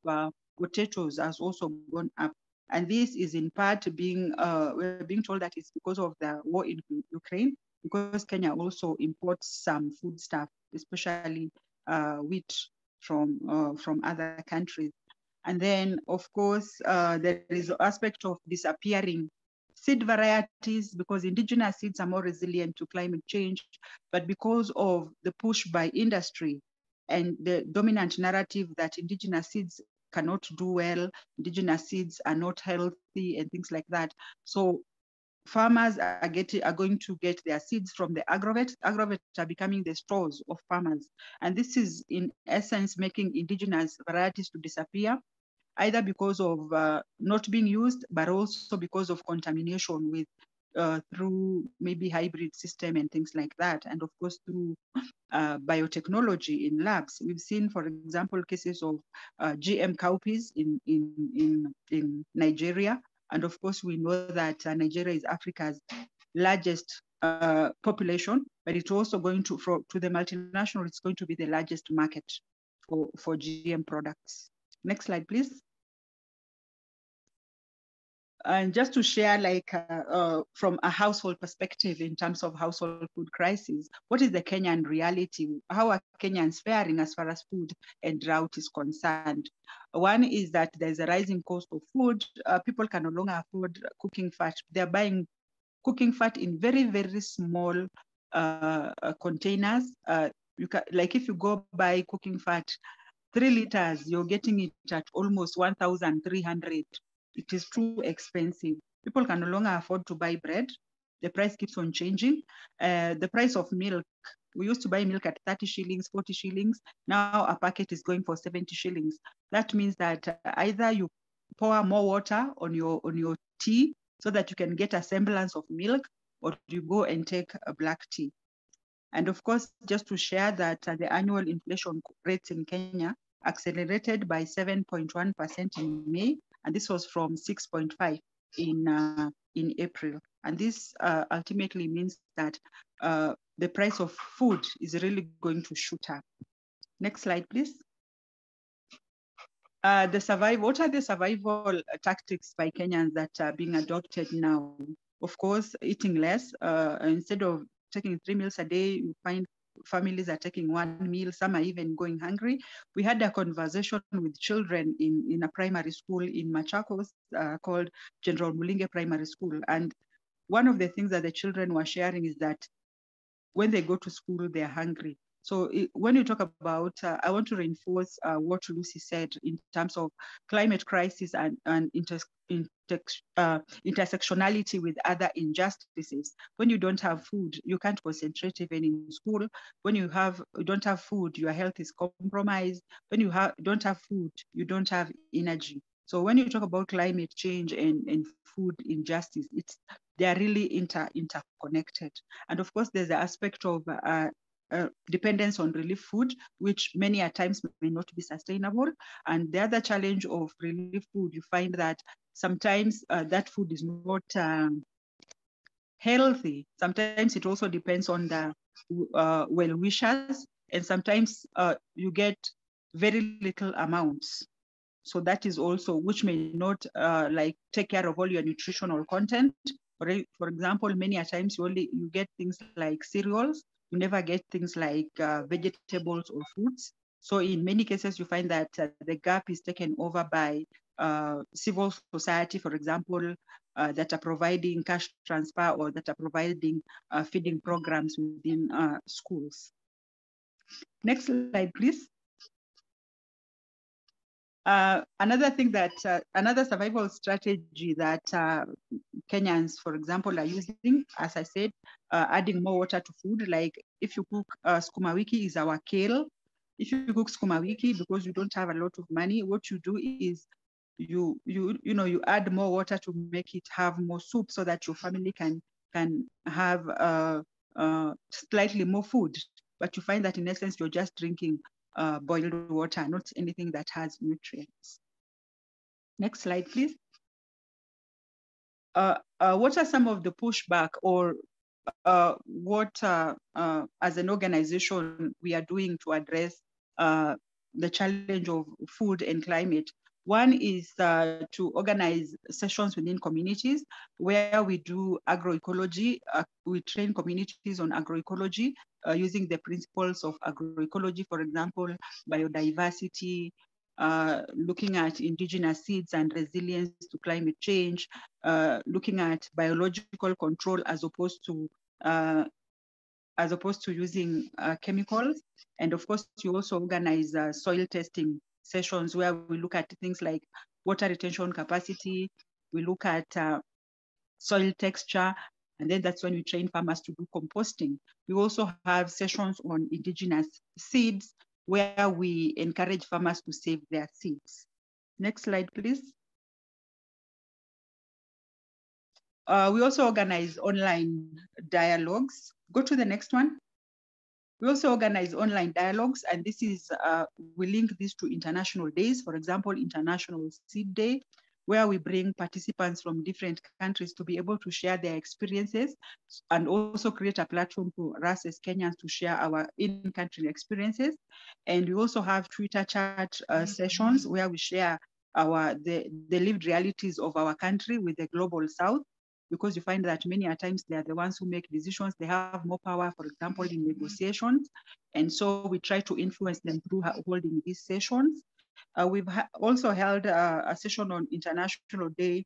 potatoes has also gone up. And this is in part we're being told that it's because of the war in Ukraine, because Kenya also imports some food stuff, especially wheat from other countries. And then, of course, there is the aspect of disappearing seed varieties, because indigenous seeds are more resilient to climate change, but because of the push by industry and the dominant narrative that indigenous seeds cannot do well, indigenous seeds are not healthy and things like that. So farmers are going to get their seeds from the agrovet. Agrovet are becoming the stores of farmers. And this is in essence making indigenous varieties to disappear, either because of not being used, but also because of contamination with through maybe hybrid system and things like that. And of course, through biotechnology in labs. We've seen, for example, cases of GM cowpeas in Nigeria. And of course, we know that Nigeria is Africa's largest population, but it's also going to the multinational, it's going to be the largest market for GM products. Next slide, please. And just to share, like from a household perspective in terms of household food crisis, what is the Kenyan reality? How are Kenyans faring as far as food and drought is concerned? One is that there's a rising cost of food. People can no longer afford cooking fat. They're buying cooking fat in very small containers. You can, like if you go buy cooking fat, 3 liters, you're getting it at almost 1,300. It is too expensive. People can no longer afford to buy bread. The price keeps on changing. The price of milk, we used to buy milk at 30 shillings, 40 shillings. Now a packet is going for 70 shillings. That means that either you pour more water on your tea so that you can get a semblance of milk, or you go and take a black tea. And of course, just to share that the annual inflation rates in Kenya accelerated by 7.1% in May, and this was from 6.5 in April. And this ultimately means that the price of food is really going to shoot up. Next slide, please. What are the survival tactics by Kenyans that are being adopted now? Of course, eating less. Instead of taking 3 meals a day, you find families are taking 1 meal. Some are even going hungry. We had a conversation with children in a primary school in Machakos called General Mulinge Primary School. And one of the things that the children were sharing is that when they go to school, they're hungry. So when you talk about, I want to reinforce what Lucy said in terms of climate crisis and intersectionality with other injustices. When you don't have food, you can't concentrate even in school. When you don't have food, your health is compromised. When you don't have food, you don't have energy. So when you talk about climate change and food injustice, they are really interconnected. And of course, there's the aspect of dependence on relief food, which many at times may not be sustainable. And the other challenge of relief food, you find that sometimes that food is not healthy. Sometimes it also depends on the well-wishers. And sometimes you get very little amounts. So that is also, which may not like take care of all your nutritional content. For example, many a times you get things like cereals, you never get things like vegetables or fruits. So in many cases, you find that the gap is taken over by civil society, for example, that are providing cash transfer or that are providing feeding programs within schools. Next slide, please. Another thing that, another survival strategy that Kenyans, for example, are using, as I said, adding more water to food. Like if you cook sukuma wiki is our kale. If you cook sukuma wiki because you don't have a lot of money, what you do is you add more water to make it have more soup so that your family can have slightly more food. But you find that in essence, you're just drinking boiled water, not anything that has nutrients. Next slide, please. What are some of the pushback or what as an organization we are doing to address the challenge of food and climate? One is to organize sessions within communities where we do agroecology. We train communities on agroecology using the principles of agroecology, for example, biodiversity, looking at indigenous seeds and resilience to climate change, looking at biological control as opposed to using chemicals. And of course, you also organize soil testing sessions where we look at things like water retention capacity, we look at soil texture, and then that's when we train farmers to do composting. We also have sessions on indigenous seeds where we encourage farmers to save their seeds. Next slide, please. We also organize online dialogues. Go to the next one. We also organize online dialogues, and this is, we link this to international days. For example, International Seed Day, where we bring participants from different countries to be able to share their experiences and also create a platform for us as Kenyans to share our in-country experiences. And we also have Twitter chat sessions where we share the lived realities of our country with the global South, because you find that many a times they are the ones who make decisions. They have more power, for example, in negotiations. And so we try to influence them through holding these sessions. We've also held a session on International Day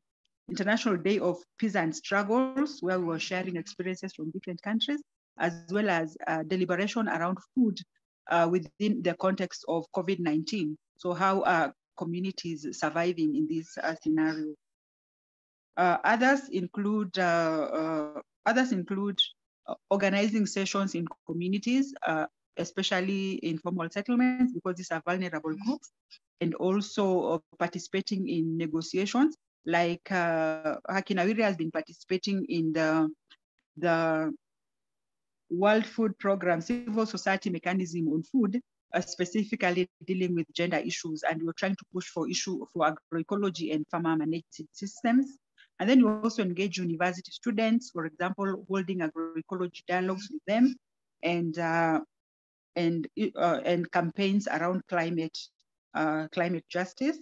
of Peace and Struggles, where we were sharing experiences from different countries, as well as deliberation around food within the context of COVID-19. So how are communities surviving in this scenario? Others include organizing sessions in communities, especially informal settlements, because these are vulnerable groups, and also participating in negotiations. Like Hakinawiri has been participating in the World Food Programme civil society mechanism on food, specifically dealing with gender issues, and we're trying to push for agroecology and farmer managed systems. And then we also engage university students, for example, holding agroecology dialogues with them, and campaigns around climate justice.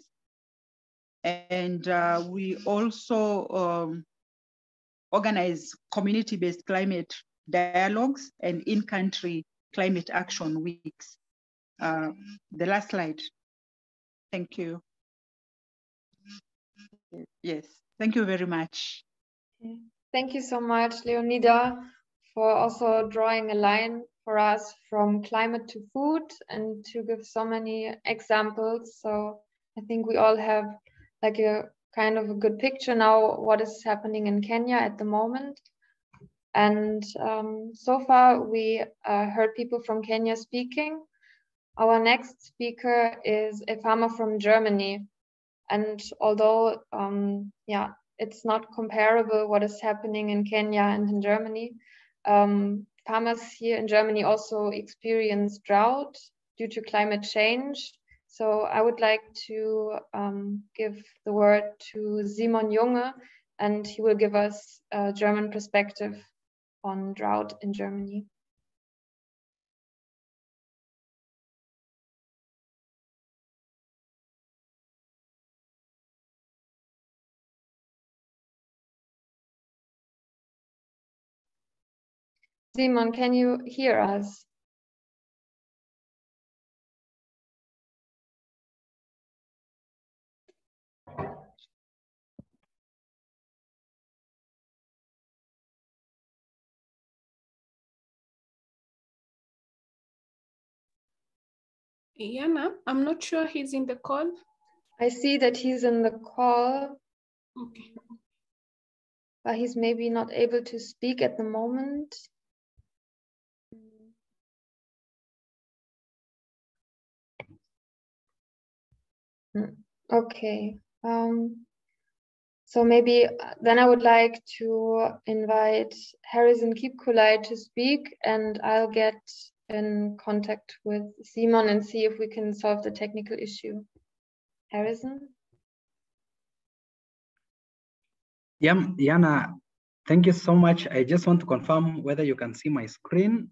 And we also organize community-based climate dialogues and in-country climate action weeks. The last slide. Thank you. Yes, thank you very much. Thank you so much, Leonida, for also drawing a line for us from climate to food and to give so many examples. So I think we all have like a kind of a good picture now what is happening in Kenya at the moment. And so far we heard people from Kenya speaking. Our next speaker is a farmer from Germany. And although, it's not comparable what is happening in Kenya and in Germany, farmers here in Germany also experience drought due to climate change. So I would like to give the word to Simon Junge, and he will give us a German perspective on drought in Germany. Simon, can you hear us? Yana, I'm not sure he's in the call. I see that he's in the call. Okay. But he's maybe not able to speak at the moment. Okay. So maybe then I would like to invite Harrison Kipkulai to speak, and I'll get in contact with Simon and see if we can solve the technical issue. Harrison? Yeah, Yana, thank you so much. I just want to confirm whether you can see my screen.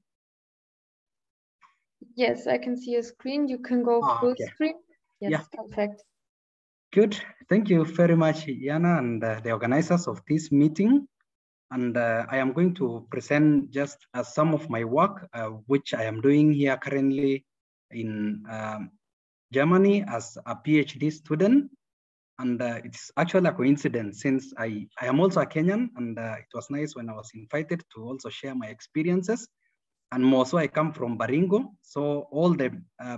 Yes, I can see your screen. You can go full okay. screen. Yes, Yeah. perfect. Good. Thank you very much, Yana, and the organizers of this meeting. And I am going to present just some of my work, which I am doing here currently in Germany as a PhD student. And it's actually a coincidence since I am also a Kenyan, and it was nice when I was invited to also share my experiences. And more so, I come from Baringo. So all the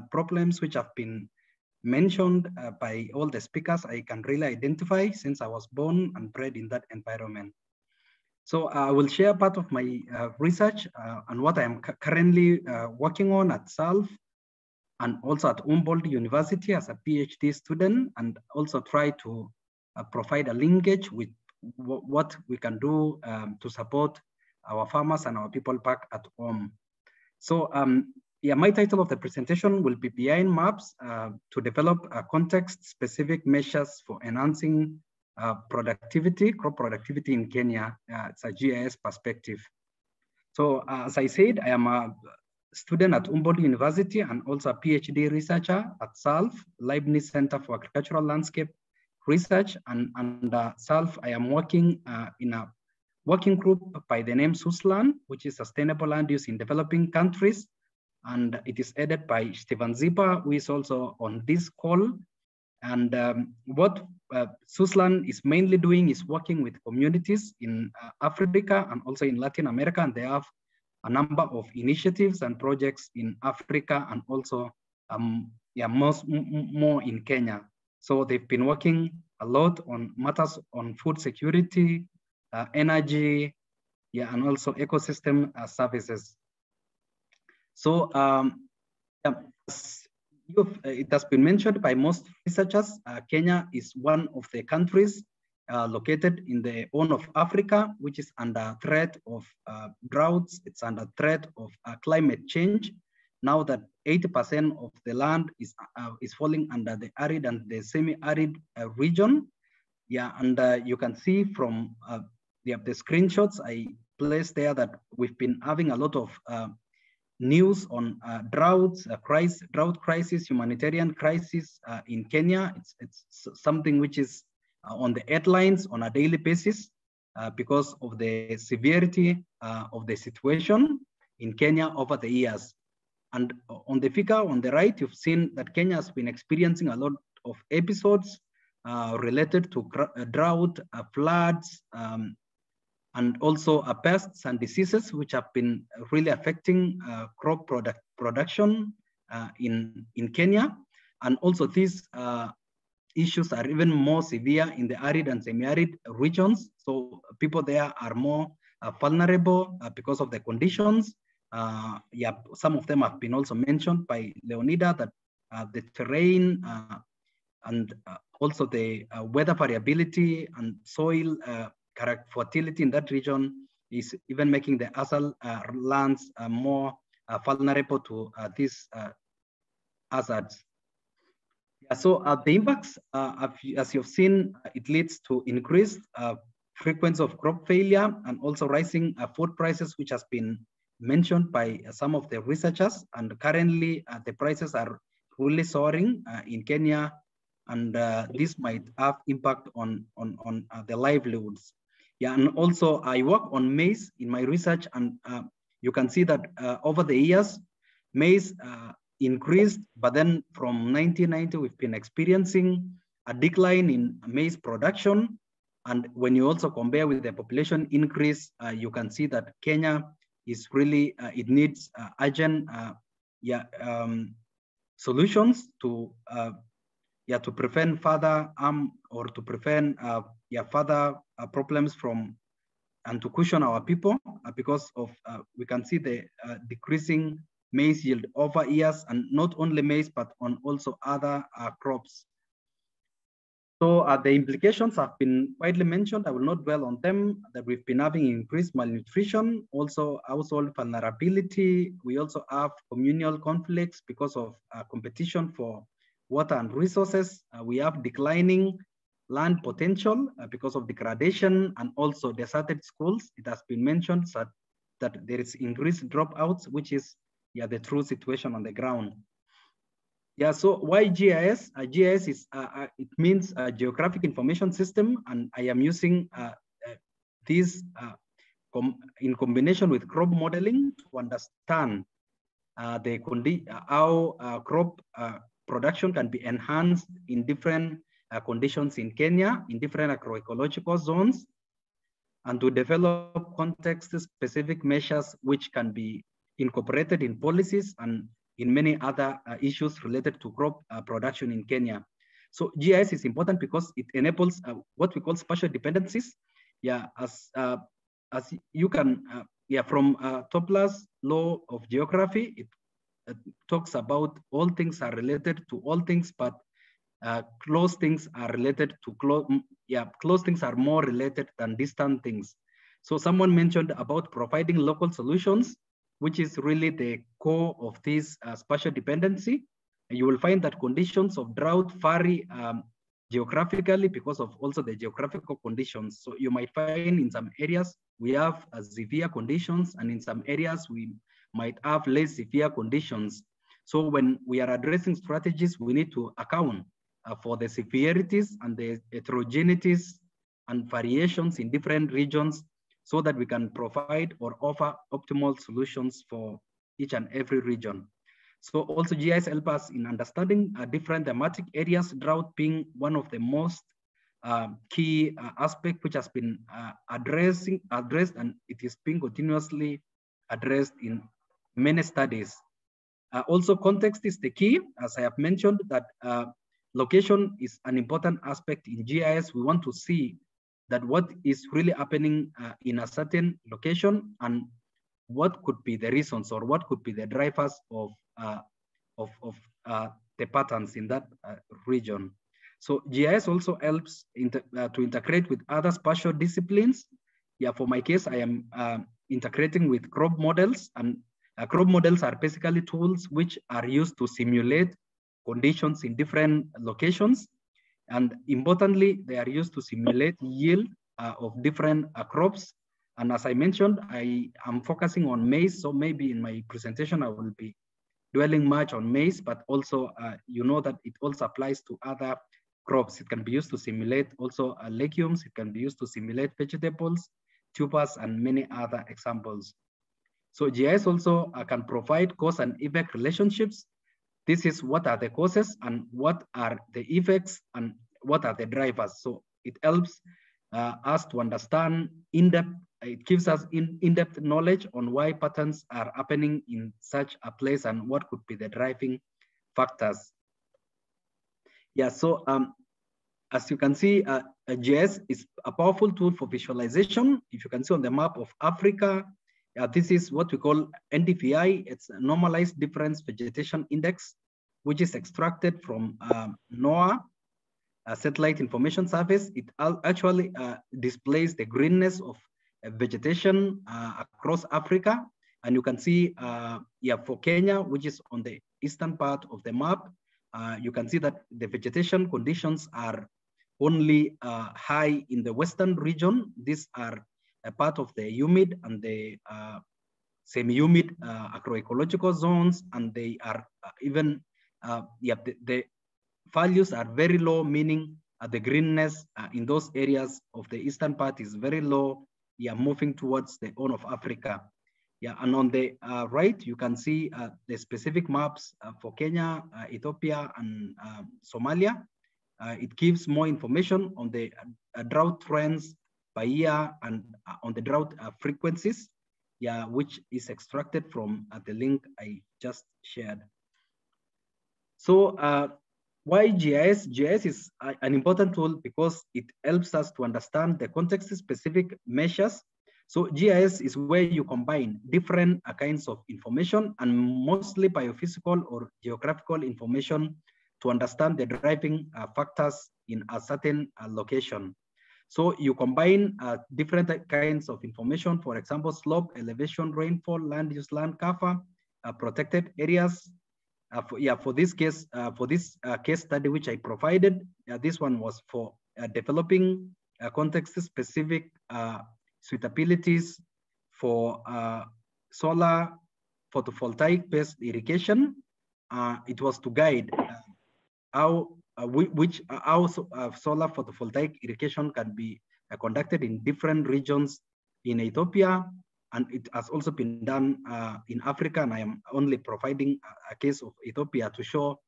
problems which have been mentioned by all the speakers, I can really identify since I was born and bred in that environment. So I will share part of my research and what I am currently working on at SALF and also at Humboldt University as a PhD student, and also try to provide a linkage with what we can do to support our farmers and our people back at home. So yeah, my title of the presentation will be Behind Maps to develop context-specific measures for enhancing productivity, crop productivity in Kenya. It's a GIS perspective. So as I said, I am a student at Humboldt University and also a PhD researcher at SALF, Leibniz Center for Agricultural Landscape Research. And SALF, I am working in a working group by the name SUSLAN, which is Sustainable Land Use in Developing Countries. And it is headed by Stefan Zipa, who is also on this call. And what SUSLAN is mainly doing is working with communities in Africa and also in Latin America. And they have a number of initiatives and projects in Africa and also yeah, more in Kenya. So they've been working a lot on matters on food security, energy, yeah, and also ecosystem services. So yeah, it has been mentioned by most researchers, Kenya is one of the countries located in the Horn of Africa, which is under threat of droughts. It's under threat of climate change. Now that 80% of the land is falling under the arid and the semi-arid region. Yeah, and you can see from the screenshots I placed there that we've been having a lot of news on drought crisis, humanitarian crisis in Kenya. It's something which is on the headlines on a daily basis because of the severity of the situation in Kenya over the years. And on the figure on the right, you've seen that Kenya has been experiencing a lot of episodes related to drought, floods, and also pests and diseases, which have been really affecting crop production in Kenya. And also these issues are even more severe in the arid and semi-arid regions. So people there are more vulnerable because of the conditions. Yeah, some of them have been also mentioned by Leonida, that the terrain and also the weather variability and soil fertility in that region is even making the ASAL lands more vulnerable to these hazards. Yeah, so the impacts, as you've seen, it leads to increased frequency of crop failure and also rising food prices, which has been mentioned by some of the researchers. And currently, the prices are really soaring in Kenya, and this might have impact on the livelihoods. Yeah, and also I work on maize in my research, and you can see that over the years, maize increased, but then from 1990, we've been experiencing a decline in maize production. And when you also compare with the population increase, you can see that Kenya is really, it needs urgent solutions to prevent further harm or to prevent further problems from and to cushion our people because of we can see the decreasing maize yield over years, and not only maize but on also other crops. So the implications have been widely mentioned. I will not dwell on them. That we've been having increased malnutrition, also household vulnerability. We also have communal conflicts because of competition for water and resources. We have declining land potential because of degradation and also deserted schools. It has been mentioned that there is increased dropouts, which is the true situation on the ground. Yeah, so why GIS? GIS is, it means a geographic information system, and I am using this in combination with crop modeling to understand how crop production can be enhanced in different conditions in Kenya, in different agroecological zones, and to develop context-specific measures which can be incorporated in policies and in many other issues related to crop production in Kenya. So GIS is important because it enables what we call spatial dependencies. Yeah, as you can, from Topler's law of geography, it talks about all things are related to all things, but close things are related to close things are more related than distant things. So someone mentioned about providing local solutions, which is really the core of this spatial dependency. And you will find that conditions of drought vary geographically because of also the geographical conditions. So you might find in some areas we have severe conditions, and in some areas we might have less severe conditions. So when we are addressing strategies, we need to account for the severities and the heterogeneities and variations in different regions, so that we can provide or offer optimal solutions for each and every region. So also GIS help us in understanding different thematic areas, drought being one of the most key aspect which has been addressed, and it is being continuously addressed in many studies. Also context is the key, as I have mentioned, that location is an important aspect in GIS. We want to see that what is really happening in a certain location and what could be the reasons or what could be the drivers of the patterns in that region. So GIS also helps to integrate with other spatial disciplines. Yeah, for my case, I am integrating with crop models, and crop models are basically tools which are used to simulate conditions in different locations. And importantly, they are used to simulate yield of different crops. And as I mentioned, I am focusing on maize. So maybe in my presentation, I will be dwelling much on maize, but also you know that it also applies to other crops. It can be used to simulate also legumes. It can be used to simulate vegetables, tubers, and many other examples. So GIS also can provide cause and effect relationships. This is what are the causes and what are the effects and what are the drivers. So it helps us to understand in-depth, it gives us in-depth knowledge on why patterns are happening in such a place and what could be the driving factors. Yeah, so as you can see, GIS is a powerful tool for visualization. If you can see on the map of Africa, this is what we call NDVI. It's a normalized difference vegetation index, which is extracted from NOAA, satellite information service. It actually displays the greenness of vegetation across Africa. And you can see, for Kenya, which is on the eastern part of the map, you can see that the vegetation conditions are only high in the western region. These are a part of the humid and the semi-humid agroecological zones, and they are even, the values are very low, meaning the greenness in those areas of the eastern part is very low. Moving towards the Horn of Africa. Yeah, and on the right, you can see the specific maps for Kenya, Ethiopia, and Somalia. It gives more information on the drought trends by year and on the drought frequencies, yeah, which is extracted from the link I just shared. So why GIS? GIS is an important tool because it helps us to understand the context-specific measures. So GIS is where you combine different kinds of information and mostly biophysical or geographical information to understand the driving factors in a certain location. So you combine different kinds of information, for example, slope, elevation, rainfall, land use, land cover, protected areas. For this case, case study which I provided, this one was for developing context-specific suitabilities for solar photovoltaic-based irrigation. It was to guide how solar photovoltaic irrigation can be conducted in different regions in Ethiopia, and it has also been done in Africa, and I am only providing a case of Ethiopia to show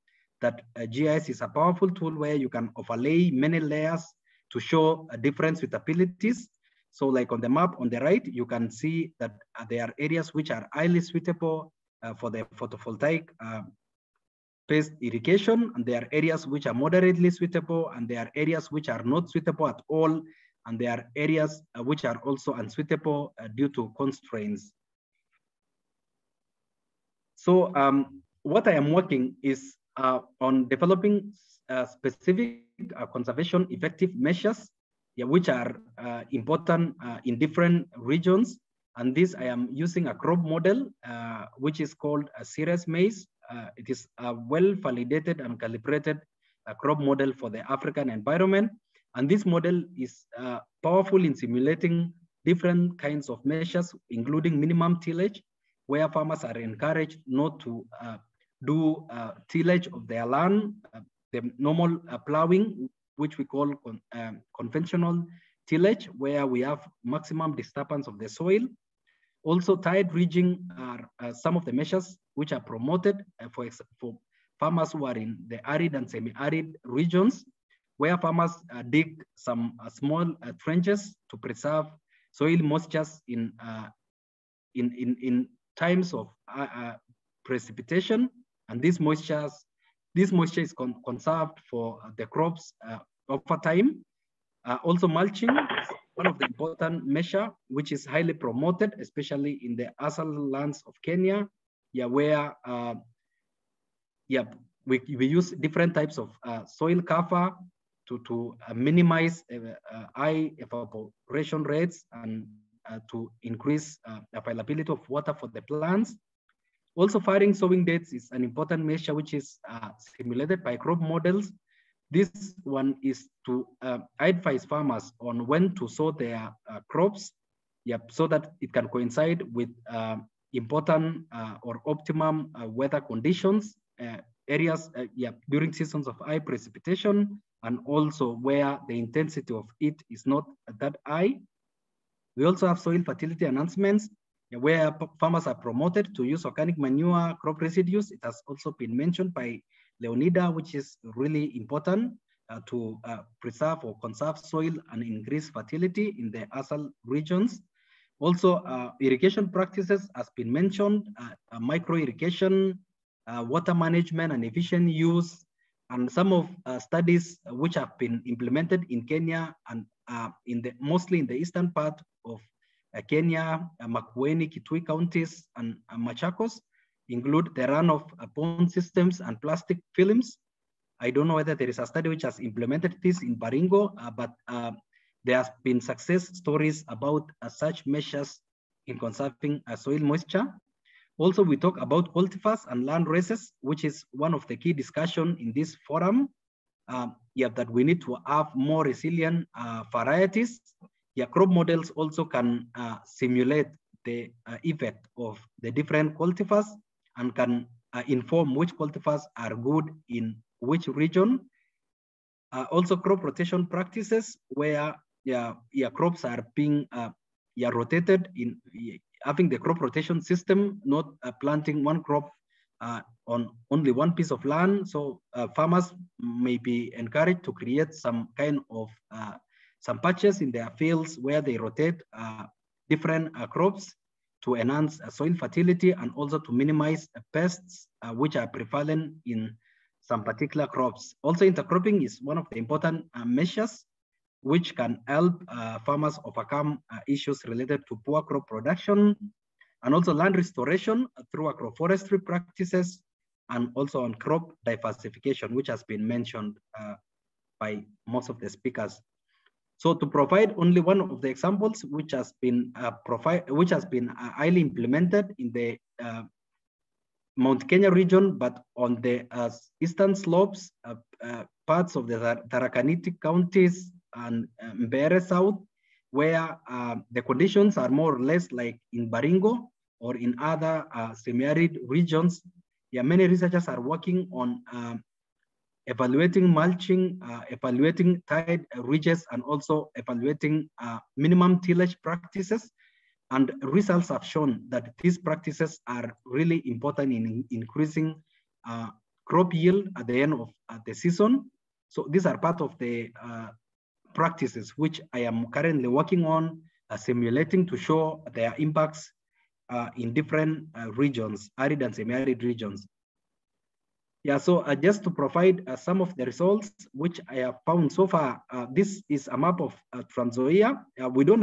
that GIS is a powerful tool where you can overlay many layers to show different suitabilities. So like on the map on the right, you can see that there are areas which are highly suitable for the photovoltaic based irrigation, and there are areas which are moderately suitable, and there are areas which are not suitable at all, and there are areas which are also unsuitable due to constraints. So what I am working is on developing specific conservation effective measures, which are important in different regions. And this I am using a crop model, which is called a serious maize. It is a well-validated and calibrated crop model for the African environment. And this model is powerful in simulating different kinds of measures, including minimum tillage, where farmers are encouraged not to do tillage of their land, the normal plowing, which we call conventional tillage, where we have maximum disturbance of the soil. Also, tide ridging are some of the measures which are promoted for farmers who are in the arid and semi-arid regions, where farmers dig some small trenches to preserve soil moistures in times of precipitation, and this moisture is conserved for the crops over time. Also, mulching is one of the important measure which is highly promoted, especially in the ASAL lands of Kenya, where we use different types of soil cover to minimize high evaporation rates and to increase availability of water for the plants. Also, firing sowing dates is an important measure which is simulated by crop models. This one is to advise farmers on when to sow their crops, so that it can coincide with important or optimum weather conditions, areas during seasons of high precipitation, and also where the intensity of it is not that high. We also have soil fertility enhancements, where farmers are promoted to use organic manure, crop residues. It has also been mentioned by Leonida, which is really important to preserve or conserve soil and increase fertility in the ASAL regions. Also, irrigation practices has been mentioned, micro irrigation, water management and efficient use, and some of studies which have been implemented in Kenya and mostly in the eastern part of Kenya, Makueni, Kitui counties, and Machakos, include the run of pond systems and plastic films. I don't know whether there is a study which has implemented this in Baringo, but there has been success stories about such measures in conserving soil moisture. Also, we talk about cultivars and land races, which is one of the key discussion in this forum. That we need to have more resilient varieties. Crop models also can simulate the effect of the different cultivars and can inform which cultivars are good in which region. Also, crop rotation practices where crops are being rotated in having the crop rotation system, not planting one crop on only one piece of land. So farmers may be encouraged to create some kind of some patches in their fields where they rotate different crops to enhance soil fertility and also to minimize pests which are prevalent in some particular crops. Also, intercropping is one of the important measures which can help farmers overcome issues related to poor crop production, and also land restoration through agroforestry practices, and also on crop diversification, which has been mentioned by most of the speakers. So to provide only one of the examples which has been highly implemented in the Mount Kenya region, but on the eastern slopes, parts of the Tharaka-Nithi counties and Mbeere South, where the conditions are more or less like in Baringo or in other semi-arid regions. Yeah, many researchers are working on evaluating mulching, evaluating tide ridges, and also evaluating minimum tillage practices. And results have shown that these practices are really important in increasing crop yield at the end of the season. So these are part of the practices which I am currently working on, simulating to show their impacts in different regions, arid and semi-arid regions. Yeah, so just to provide some of the results which I have found so far, this is a map of Trans Nzoia. We don't,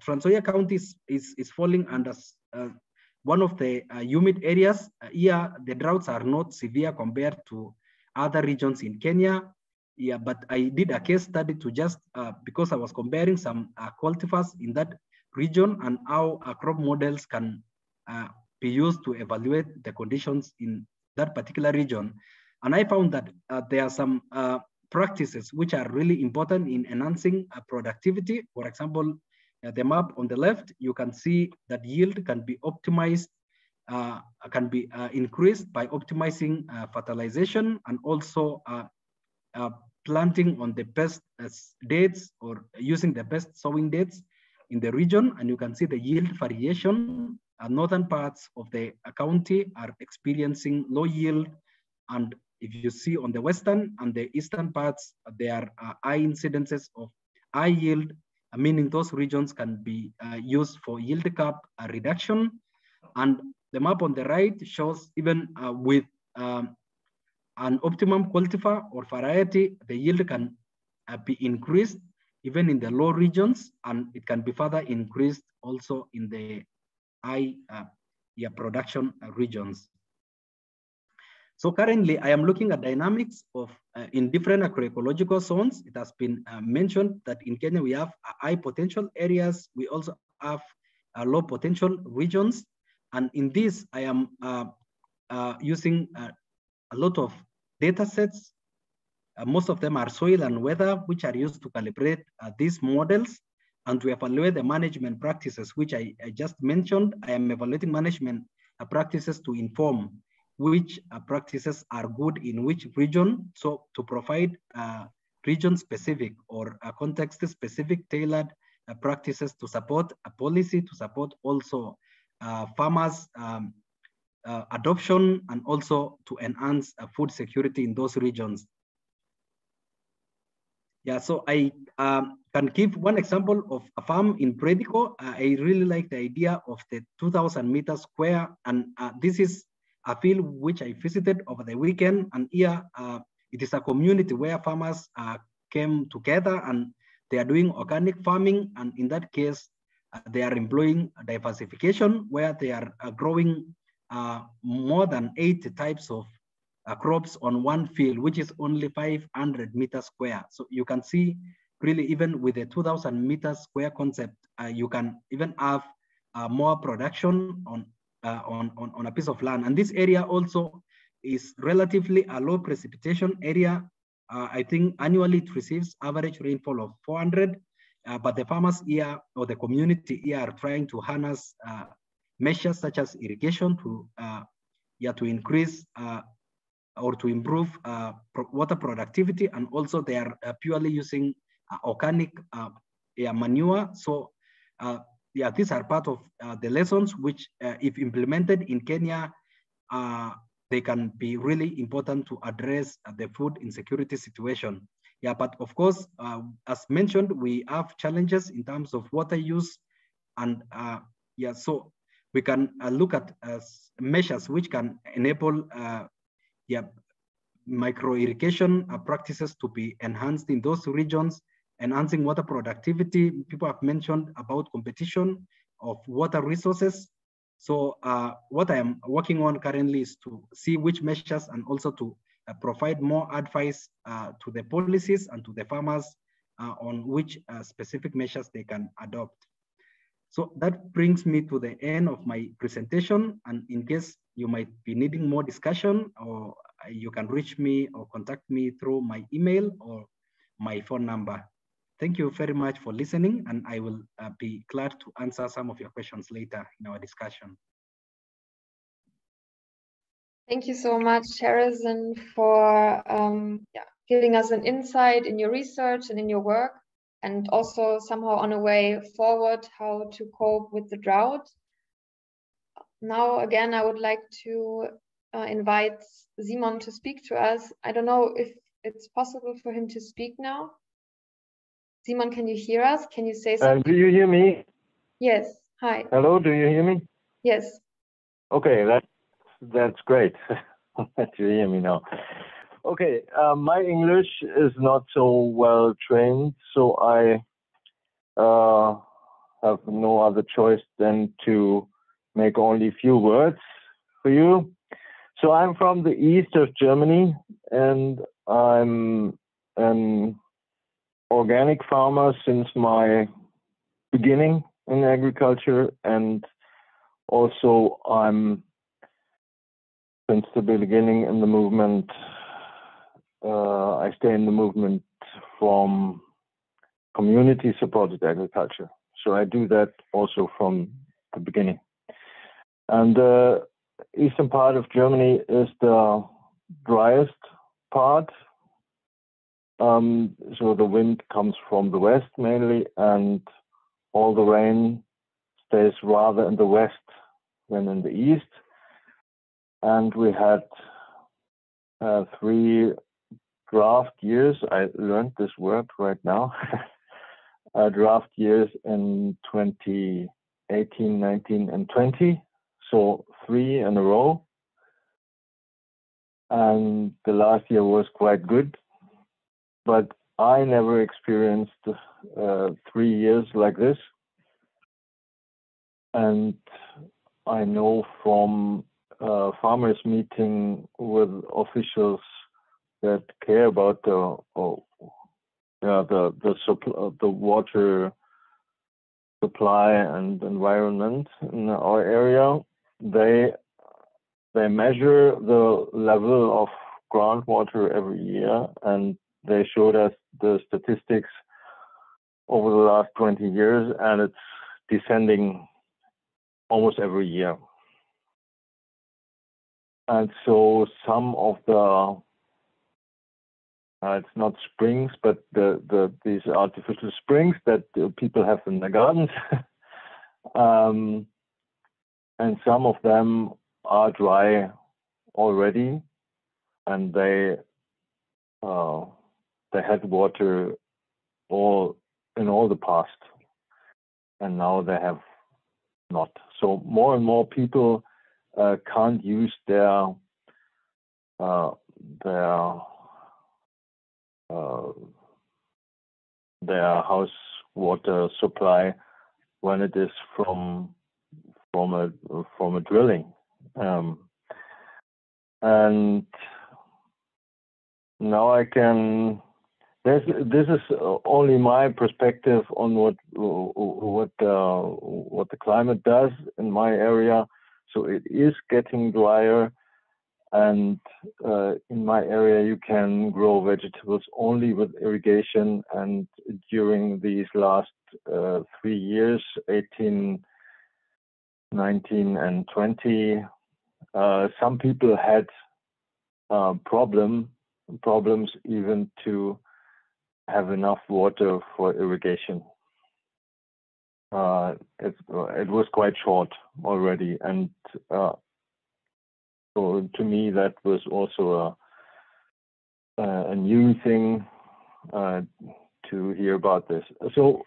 Trans Nzoia County is falling under one of the humid areas. Here, the droughts are not severe compared to other regions in Kenya. Yeah, but I did a case study to just, because I was comparing some cultivars in that region and how crop models can be used to evaluate the conditions in that particular region. And I found that there are some practices which are really important in enhancing productivity. For example, the map on the left, you can see that yield can be optimized, can be increased by optimizing fertilization and also planting on the best dates or using the best sowing dates in the region. And you can see the yield variation. Northern parts of the county are experiencing low yield. And if you see on the western and the eastern parts, there are high incidences of high yield, meaning those regions can be used for yield cap reduction. And the map on the right shows even with an optimum cultivar or variety, the yield can be increased even in the low regions, and it can be further increased also in the high production regions. So currently, I am looking at dynamics of in different agroecological zones. It has been mentioned that in Kenya we have high potential areas. We also have low potential regions, and in this I am using a lot of data sets. Most of them are soil and weather, which are used to calibrate these models and to evaluate the management practices, which I just mentioned. I am evaluating management practices to inform which practices are good in which region. So to provide region-specific or context-specific tailored practices to support a policy, to support also farmers' adoption, and also to enhance food security in those regions. Yeah, so I can give one example of a farm in Predico. I really like the idea of the 2,000 meters square, and this is a field which I visited over the weekend. And here, it is a community where farmers came together and they are doing organic farming. And in that case, they are employing diversification, where they are growing more than 80 types of crops on one field, which is only 500 meters square. So you can see really even with a 2,000 meters square concept, you can even have more production on a piece of land. And this area also is relatively a low precipitation area. I think annually it receives average rainfall of 400, but the farmers here or the community here are trying to harness measures such as irrigation to increase or to improve water productivity, and also they are purely using organic manure. So yeah, these are part of the lessons which, if implemented in Kenya, they can be really important to address the food insecurity situation. Yeah, but of course, as mentioned, we have challenges in terms of water use, and yeah, so we can look at measures which can enable yeah, micro irrigation practices to be enhanced in those regions, enhancing water productivity. People have mentioned about competition of water resources. So what I am working on currently is to see which measures, and also to provide more advice to the policies and to the farmers on which specific measures they can adopt. So that brings me to the end of my presentation. And in case you might be needing more discussion, or you can reach me or contact me through my email or my phone number. Thank you very much for listening, and I will be glad to answer some of your questions later in our discussion. Thank you so much, Harrison, for giving us an insight in your research and in your work, and also somehow on a way forward how to cope with the drought. Now, again, I would like to invite Simon to speak to us. I don't know if it's possible for him to speak now. Simon, can you hear us? Can you say something? Do you hear me? Yes. Hi. Hello, do you hear me? Yes. Okay, that's great that you hear me now. Okay, my English is not so well trained, so I have no other choice than to make only a few words for you. So I'm from the east of Germany, and I'm an organic farmer since my beginning in agriculture, and also I'm since the beginning in the movement. I stay in the movement from community-supported agriculture. So I do that also from the beginning. And the eastern part of Germany is the driest part. So the wind comes from the west mainly, and all the rain stays rather in the west than in the east. And we had 3 drought years. I learned this word right now. Drought years in 2018, 19, and 20. So 3 in a row. And the last year was quite good. But I never experienced 3 years like this. And I know from farmers meeting with officials that care about the water supply and environment in our area. They measure the level of groundwater every year, and they showed us the statistics over the last 20 years, and it's descending almost every year. And so some of the it's not springs, but these artificial springs that people have in their gardens, and some of them are dry already, and they had water in all the past, and now they have not. So more and more people can't use their house water supply when it is from a drilling, and now I can. This is only my perspective on what the climate does in my area. So it is getting drier. And in my area, you can grow vegetables only with irrigation. And during these last 3 years, 18, 19, and 20, some people had problems even to have enough water for irrigation. it was quite short already, and so to me that was also a new thing to hear about this. So,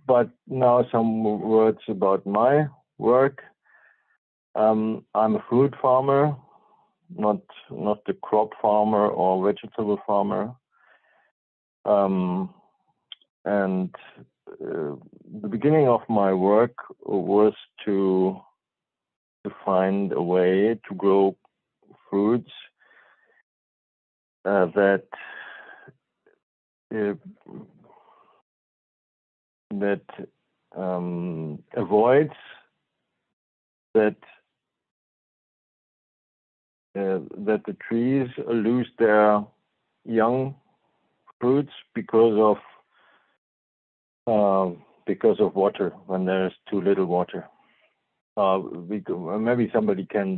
but now some words about my work. I'm a fruit farmer, not the crop farmer or vegetable farmer. And the beginning of my work was to find a way to grow fruits that avoids that the trees lose their young fruits because of water, when there's too little water. Maybe somebody can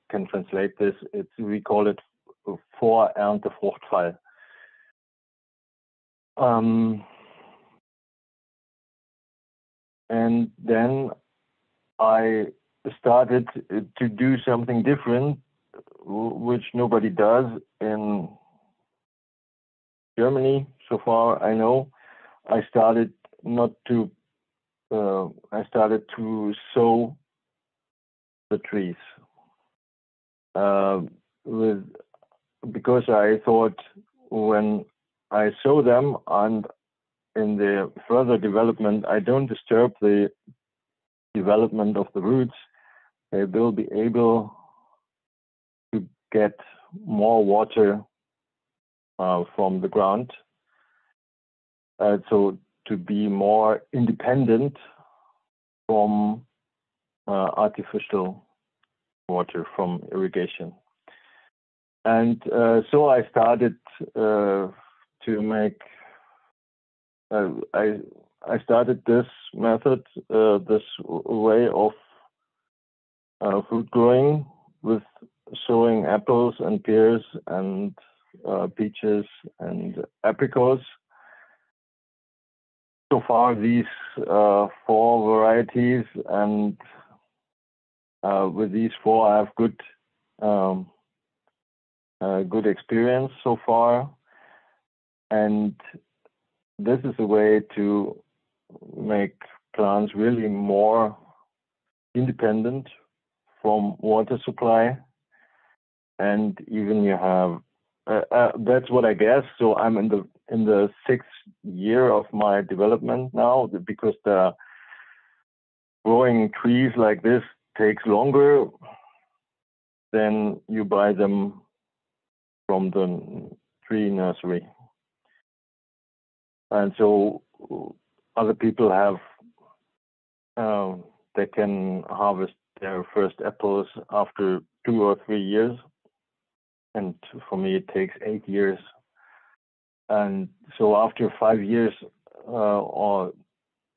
translate this. We call it Vor-Ernte-Fruchtfall. And then I started to do something different, which nobody does in Germany so far. I know. I started to sow the trees because I thought when I sow them and in the further development, I don't disturb the development of the roots. They will be able to get more water from the ground. So to be more independent from artificial water, from irrigation. And so I started to make, I started this method, this way of fruit growing with sowing apples and pears and peaches and apricots. So far, these 4 varieties, and with these 4, I have good experience so far. And this is a way to make plants really more independent from water supply. And even you have, that's what I guess. So I'm in the 6th year of my development now, because the growing trees like this takes longer than you buy them from the tree nursery. And so other people have, they can harvest their first apples after 2 or 3 years. And for me, it takes 8 years. And so after 5 years, or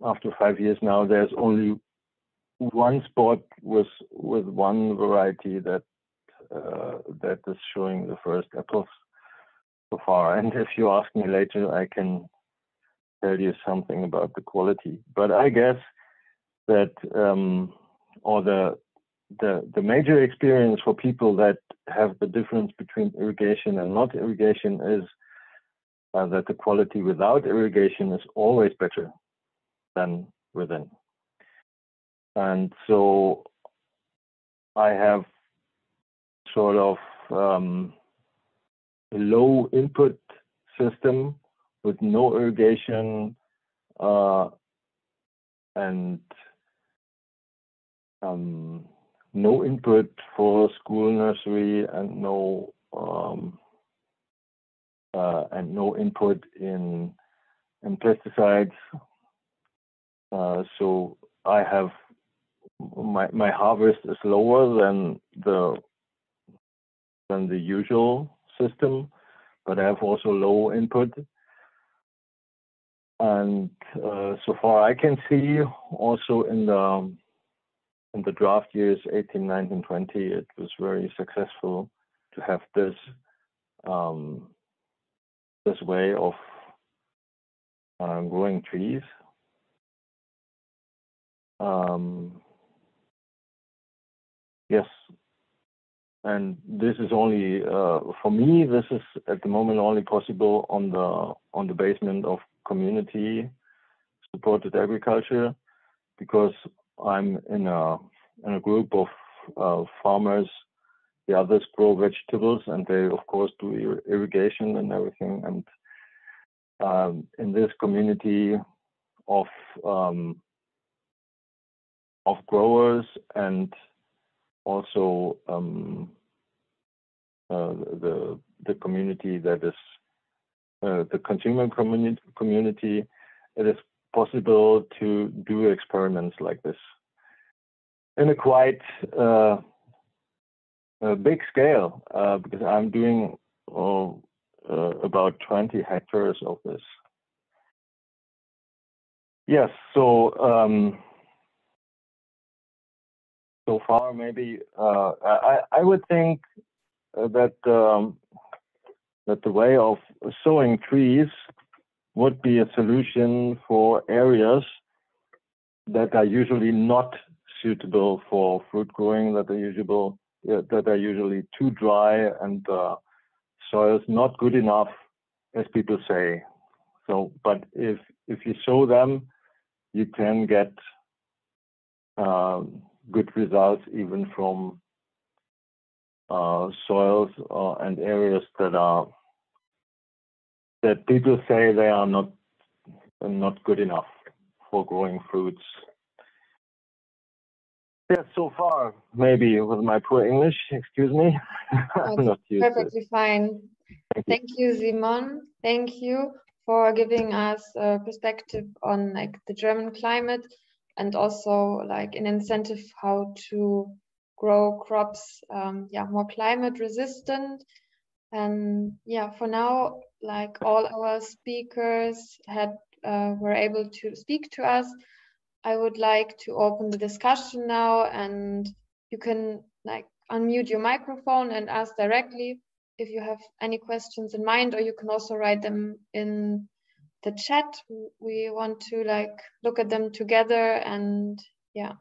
after 5 years now, there's only one spot with one variety that is showing the first apples so far. And if you ask me later, I can tell you something about the quality. But I guess that, or the major experience for people that have the difference between irrigation and not irrigation is that the quality without irrigation is always better than within. And so I have sort of a low input system with no irrigation and no input for school nursery and no input in pesticides. So I have my harvest is lower than the usual system, but I have also low input. And so far I can see also in the drought years 18, 19, 20, it was very successful to have this this way of growing trees. yes, and this is only for me. This is at the moment only possible on the basement of community supported agriculture, because I'm in a group of farmers. The others grow vegetables, and they of course do irrigation and everything. And in this community of growers and also the community that is the consumer community, it is possible to do experiments like this in a quite big scale, because I'm doing about 20 hectares of this. Yes, so so far maybe I would think that that the way of sowing trees would be a solution for areas that are usually not suitable for fruit growing, that are usually too dry and soils not good enough, as people say. So, but if you sow them, you can get good results even from soils and areas that people say they are not good enough for growing fruits. Yeah, so far, maybe with my poor English, excuse me. I'm not used Perfectly fine. Thank you, Simon. Thank you for giving us a perspective on like the German climate, and also like an incentive how to grow crops more climate resistant. And yeah, for now, like all our speakers were able to speak to us. I would like to open the discussion now, and you can like unmute your microphone and ask directly if you have any questions in mind, or you can also write them in the chat. We want to like look at them together, and yeah.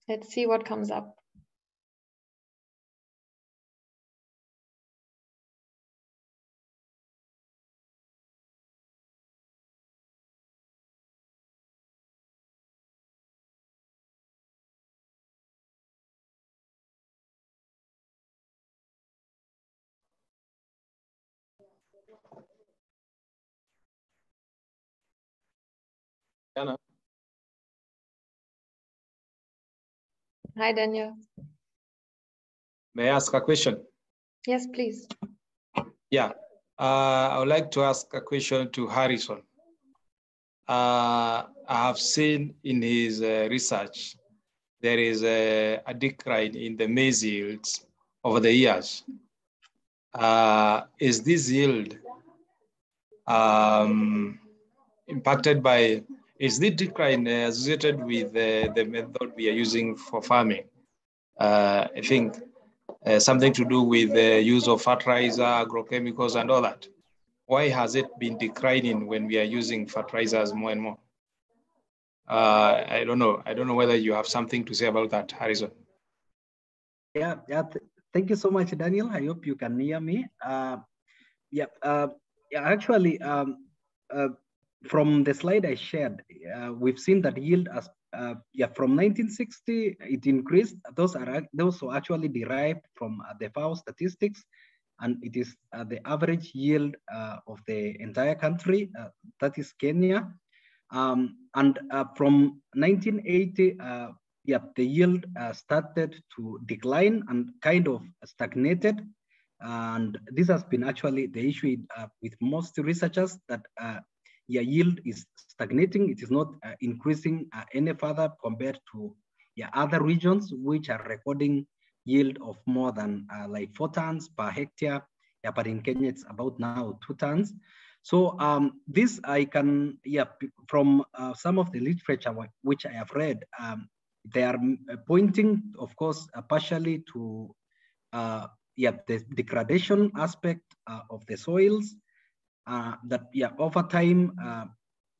Let's see what comes up. Anna. Hi, Daniel. May I ask a question? Yes, please. Yeah, I would like to ask a question to Harrison. I have seen in his research, there is a decline in the maize yields over the years. Is this yield impacted by, is the decline associated with the method we are using for farming? I think something to do with the use of fertilizer, agrochemicals, and all that. Why has it been declining when we are using fertilizers more and more? I don't know. I don't know whether you have something to say about that, Harrison. Yeah. Thank you so much, Daniel. I hope you can hear me. Actually, from the slide I shared, we've seen that yield as from 1960 it increased. Those were actually derived from the FAO statistics, and it is the average yield of the entire country, that is Kenya. And from 1980, the yield started to decline and kind of stagnated. And this has been actually the issue with most researchers, that yield is stagnating. It is not increasing any further compared to other regions which are recording yield of more than like 4 tons per hectare. But in Kenya, it's about now 2 tons. So this I can, from some of the literature which I have read, they are pointing, of course, partially to the degradation aspect of the soils, that over time,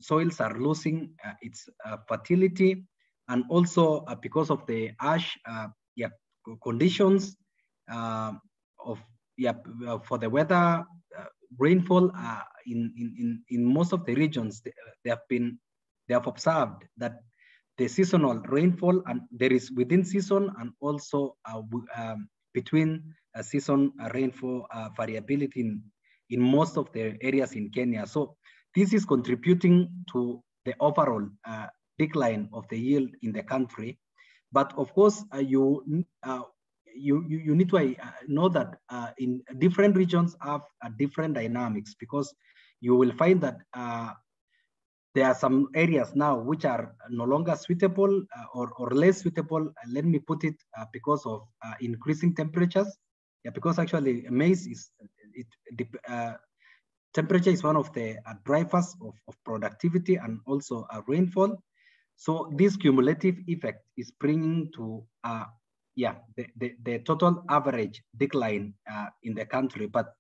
soils are losing its fertility, and also because of the harsh conditions for the weather, rainfall in most of the regions, they have observed that the seasonal rainfall, and there is within season and also between season rainfall variability in most of the areas in Kenya. So this is contributing to the overall decline of the yield in the country. But of course, you need to know that in different regions have different dynamics, because you will find that there are some areas now which are no longer suitable or less suitable. Let me put it because of increasing temperatures. Yeah, because actually maize is temperature is one of the drivers of productivity and also rainfall. So this cumulative effect is bringing to the total average decline in the country. But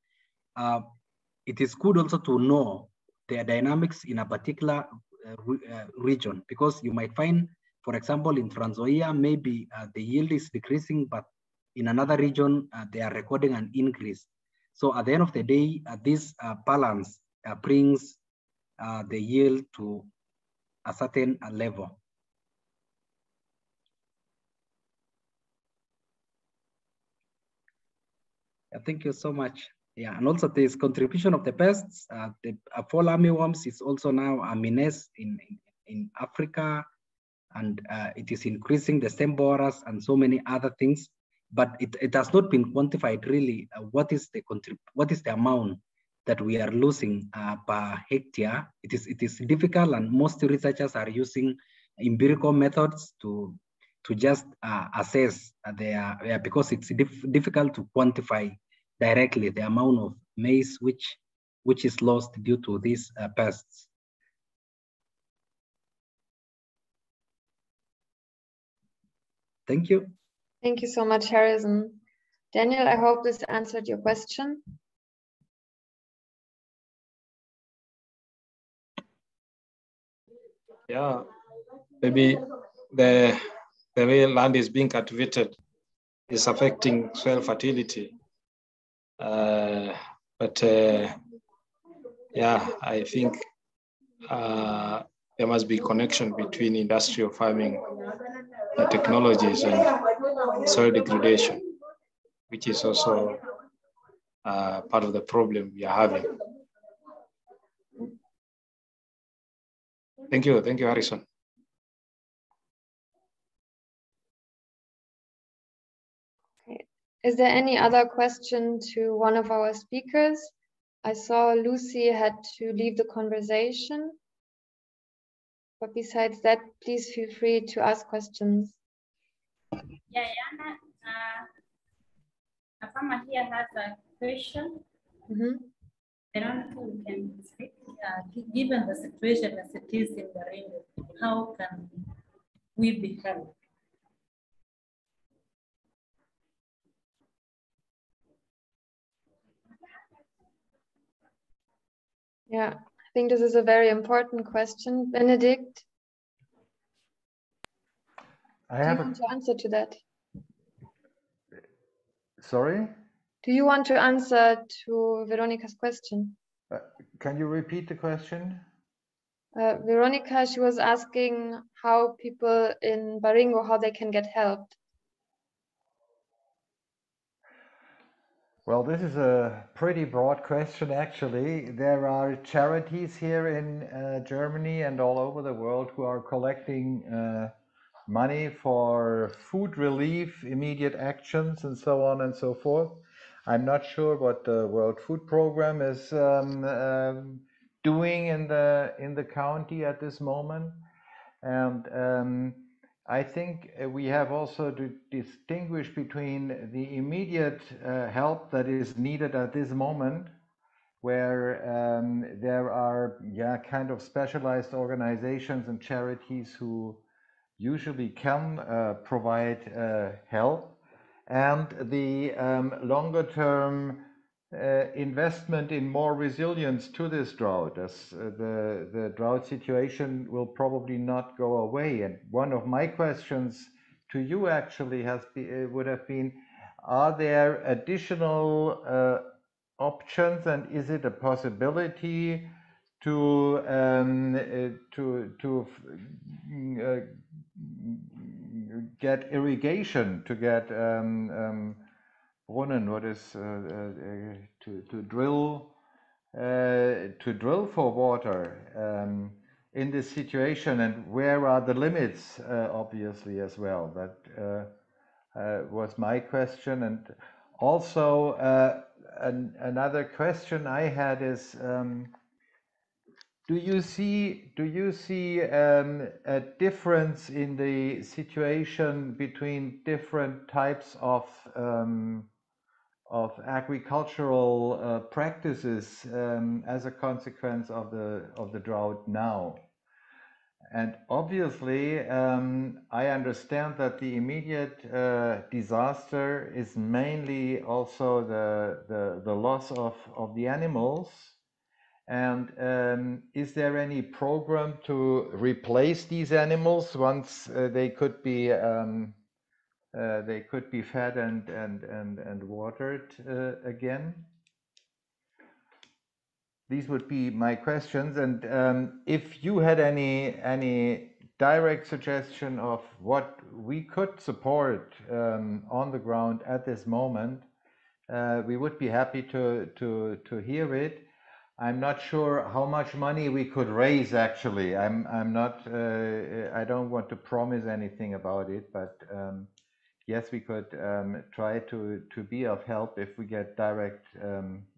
it is good also to know the dynamics in a particular region, because you might find, for example, in Trans Nzoia, maybe the yield is decreasing, but in another region, they are recording an increase. So at the end of the day, this balance brings the yield to a certain level. Thank you so much. Yeah, and also this contribution of the pests, the fall armyworms is also now a menace in Africa, and it is increasing the stem borers and so many other things. But it has not been quantified really. What is the amount that we are losing per hectare? It is difficult, and most researchers are using empirical methods to just assess because it's difficult to quantify directly the amount of maize which is lost due to these pests. Thank you. Thank you so much, Harrison. Daniel, I hope this answered your question. Yeah, maybe the way land is being cultivated is affecting soil fertility. Yeah, I think there must be connection between industrial farming technologies and soil degradation, which is also part of the problem we are having. Thank you, Harrison. Is there any other question to one of our speakers? I saw Lucy had to leave the conversation. But besides that, please feel free to ask questions. Yeah, Yana, a farmer here has a question. I don't know who can speak. Given the situation as it is in the region, how can we be helped? Yeah, I think this is a very important question. Benedict, do you want to answer to that? Sorry? Do you want to answer to Veronica's question? Can you repeat the question? Veronica, she was asking how people in Baringo, how they can get help. Well, this is a pretty broad question, actually. There are charities here in Germany and all over the world who are collecting money for food relief, immediate actions, and so on and so forth. I'm not sure what the World Food Program is doing in the county at this moment. And I think we have also to distinguish between the immediate help that is needed at this moment, where there are kind of specialized organizations and charities who usually can provide help, and the longer term investment in more resilience to this drought, as the drought situation will probably not go away. And one of my questions to you actually would have been, are there additional options, and is it a possibility to get irrigation, to get Brunnen, what is to drill for water in this situation, and where are the limits, obviously, as well? That was my question. And also another question I had is, do you see a difference in the situation between different types of agricultural practices as a consequence of the drought now? And obviously, I understand that the immediate disaster is mainly also the loss of the animals. And is there any program to replace these animals once they could be fed and watered again? These would be my questions. And if you had any direct suggestion of what we could support on the ground at this moment, we would be happy to hear it. I'm not sure how much money we could raise, actually. I'm not, I don't want to promise anything about it, but yes, we could try to be of help if we get direct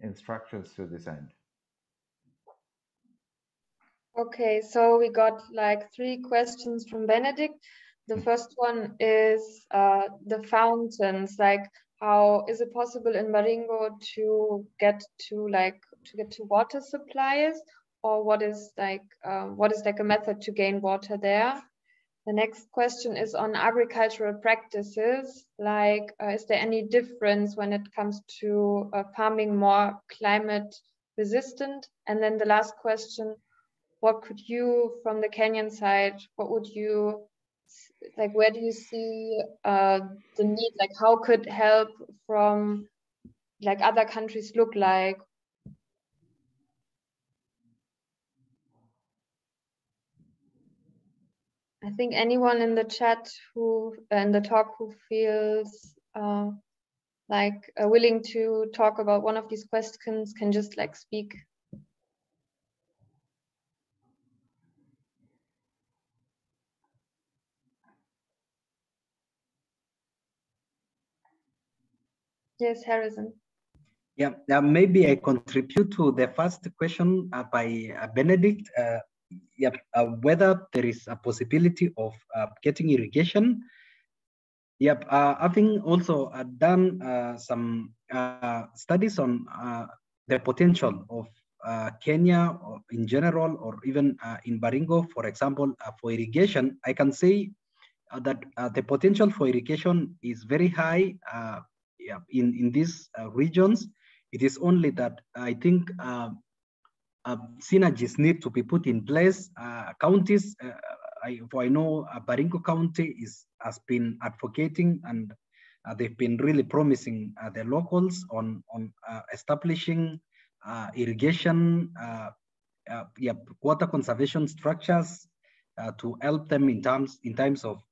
instructions to this end. Okay, so we got like 3 questions from Benedict. The first one is the fountains, like how is it possible in Baringo to get to water supplies, or what is like a method to gain water there? The next question is on agricultural practices, like is there any difference when it comes to farming more climate resistant? And then the last question, what could you, from the Kenyan side, what would you, like, where do you see the need? Like, how could help from like other countries look like? I think anyone in the chat who, in the talk, who feels willing to talk about one of these questions can just like speak. Yes, Harrison. Yeah, maybe I contribute to the first question by Benedict. Whether there is a possibility of getting irrigation. Yep, having also done some studies on the potential of Kenya or in general, or even in Baringo, for example, for irrigation, I can say that the potential for irrigation is very high in these regions. It is only that I think synergies need to be put in place. Counties, I know Baringo County has been advocating, and they've been really promising the locals on establishing irrigation, water conservation structures to help them in times of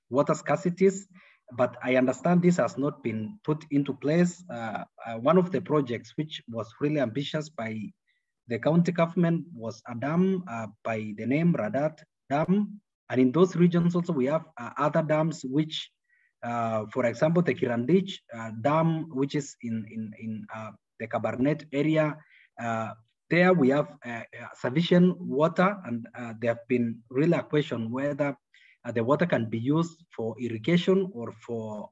water scarcities. But I understand this has not been put into place. One of the projects which was really ambitious by the county government was a dam by the name Radat Dam. And in those regions also we have other dams which, for example, the Kirandich Dam, which is in the Cabernet area. There we have sufficient water, and there have been really a question whether the water can be used for irrigation or for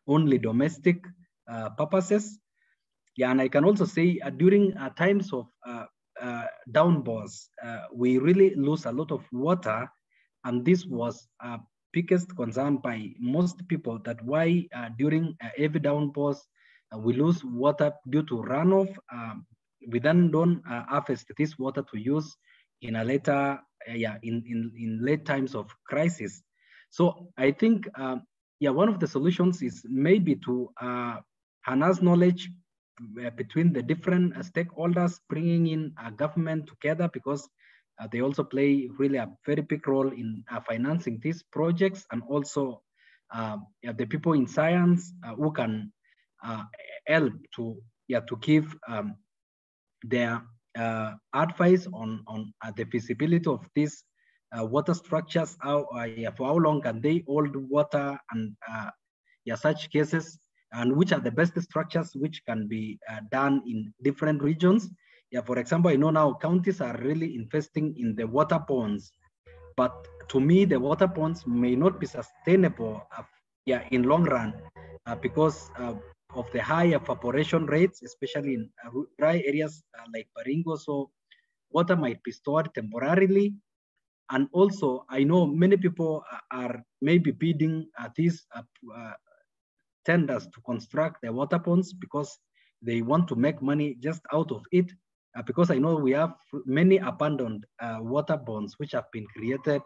only domestic purposes. Yeah, and I can also say during times of downpours, we really lose a lot of water, and this was biggest concern by most people, that why during heavy downpours, we lose water due to runoff. We then don't harvest this water to use in a later, in late times of crisis. So I think, one of the solutions is maybe to harness knowledge between the different stakeholders, bringing in government together, because they also play really a very big role in financing these projects, and also the people in science who can help to give their advice on the feasibility of these water structures. For how long can they hold water, and such cases, and which are the best structures which can be done in different regions. For example, I know now counties are really investing in the water ponds, but to me, the water ponds may not be sustainable in long run because of the high evaporation rates, especially in dry areas like Baringo. So water might be stored temporarily. And also, I know many people are maybe bidding these tenders to construct the water ponds because they want to make money just out of it. Because I know we have many abandoned water ponds which have been created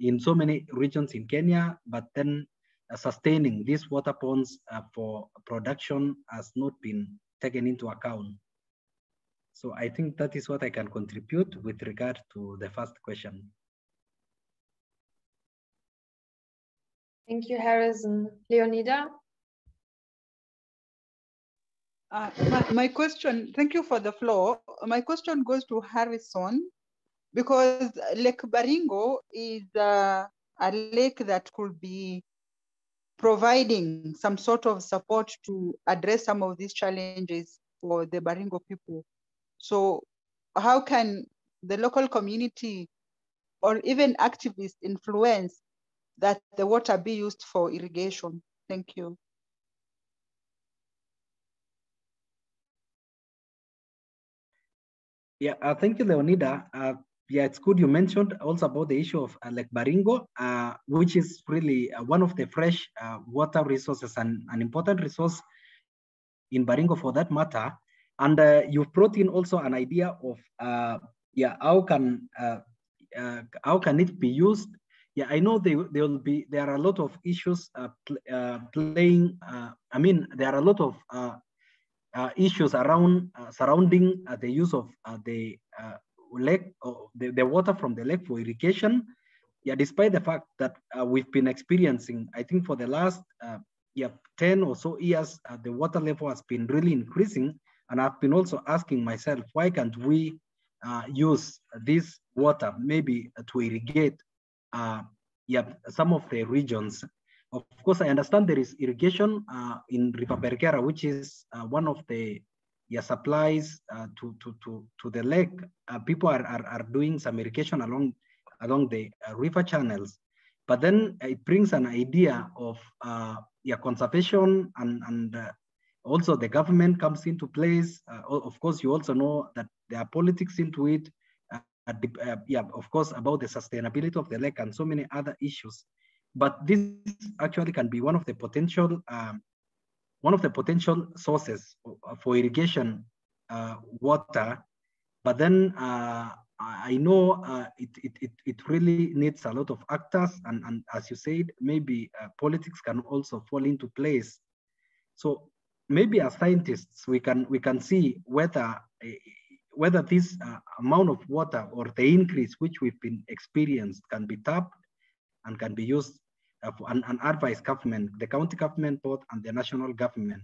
in so many regions in Kenya, but then sustaining these water ponds for production has not been taken into account. So I think that is what I can contribute with regard to the first question. Thank you, Harrison. Leonida? My question, thank you for the floor. My question goes to Harrison, because Lake Baringo is a lake that could be providing some sort of support to address some of these challenges for the Baringo people. So how can the local community or even activists influence that the water be used for irrigation? Thank you. Thank you, Leonida. It's good you mentioned also about the issue of Lake Baringo, which is really one of the fresh water resources and an important resource in Baringo for that matter. And you've brought in also an idea of how can it be used? I know there are a lot of issues playing. There are a lot of issues around surrounding the use of the lake, or the water from the lake for irrigation. Despite the fact that we've been experiencing, I think for the last 10 or so years, the water level has been really increasing. And I've been also asking myself, why can't we use this water maybe to irrigate some of the regions? Of course, I understand there is irrigation in River Bergera, which is one of the supplies to the lake. People are doing some irrigation along the river channels. But then it brings an idea of conservation, and also the government comes into place. Of course, you also know that there are politics into it. Of course, about the sustainability of the lake and so many other issues. But this actually can be one of the potential sources for irrigation water. But then I know it really needs a lot of actors, and as you said, maybe politics can also fall into place. So maybe as scientists, we can see whether this amount of water or the increase which we've been experienced can be tapped and can be used and advise government, the county government both, and the national government.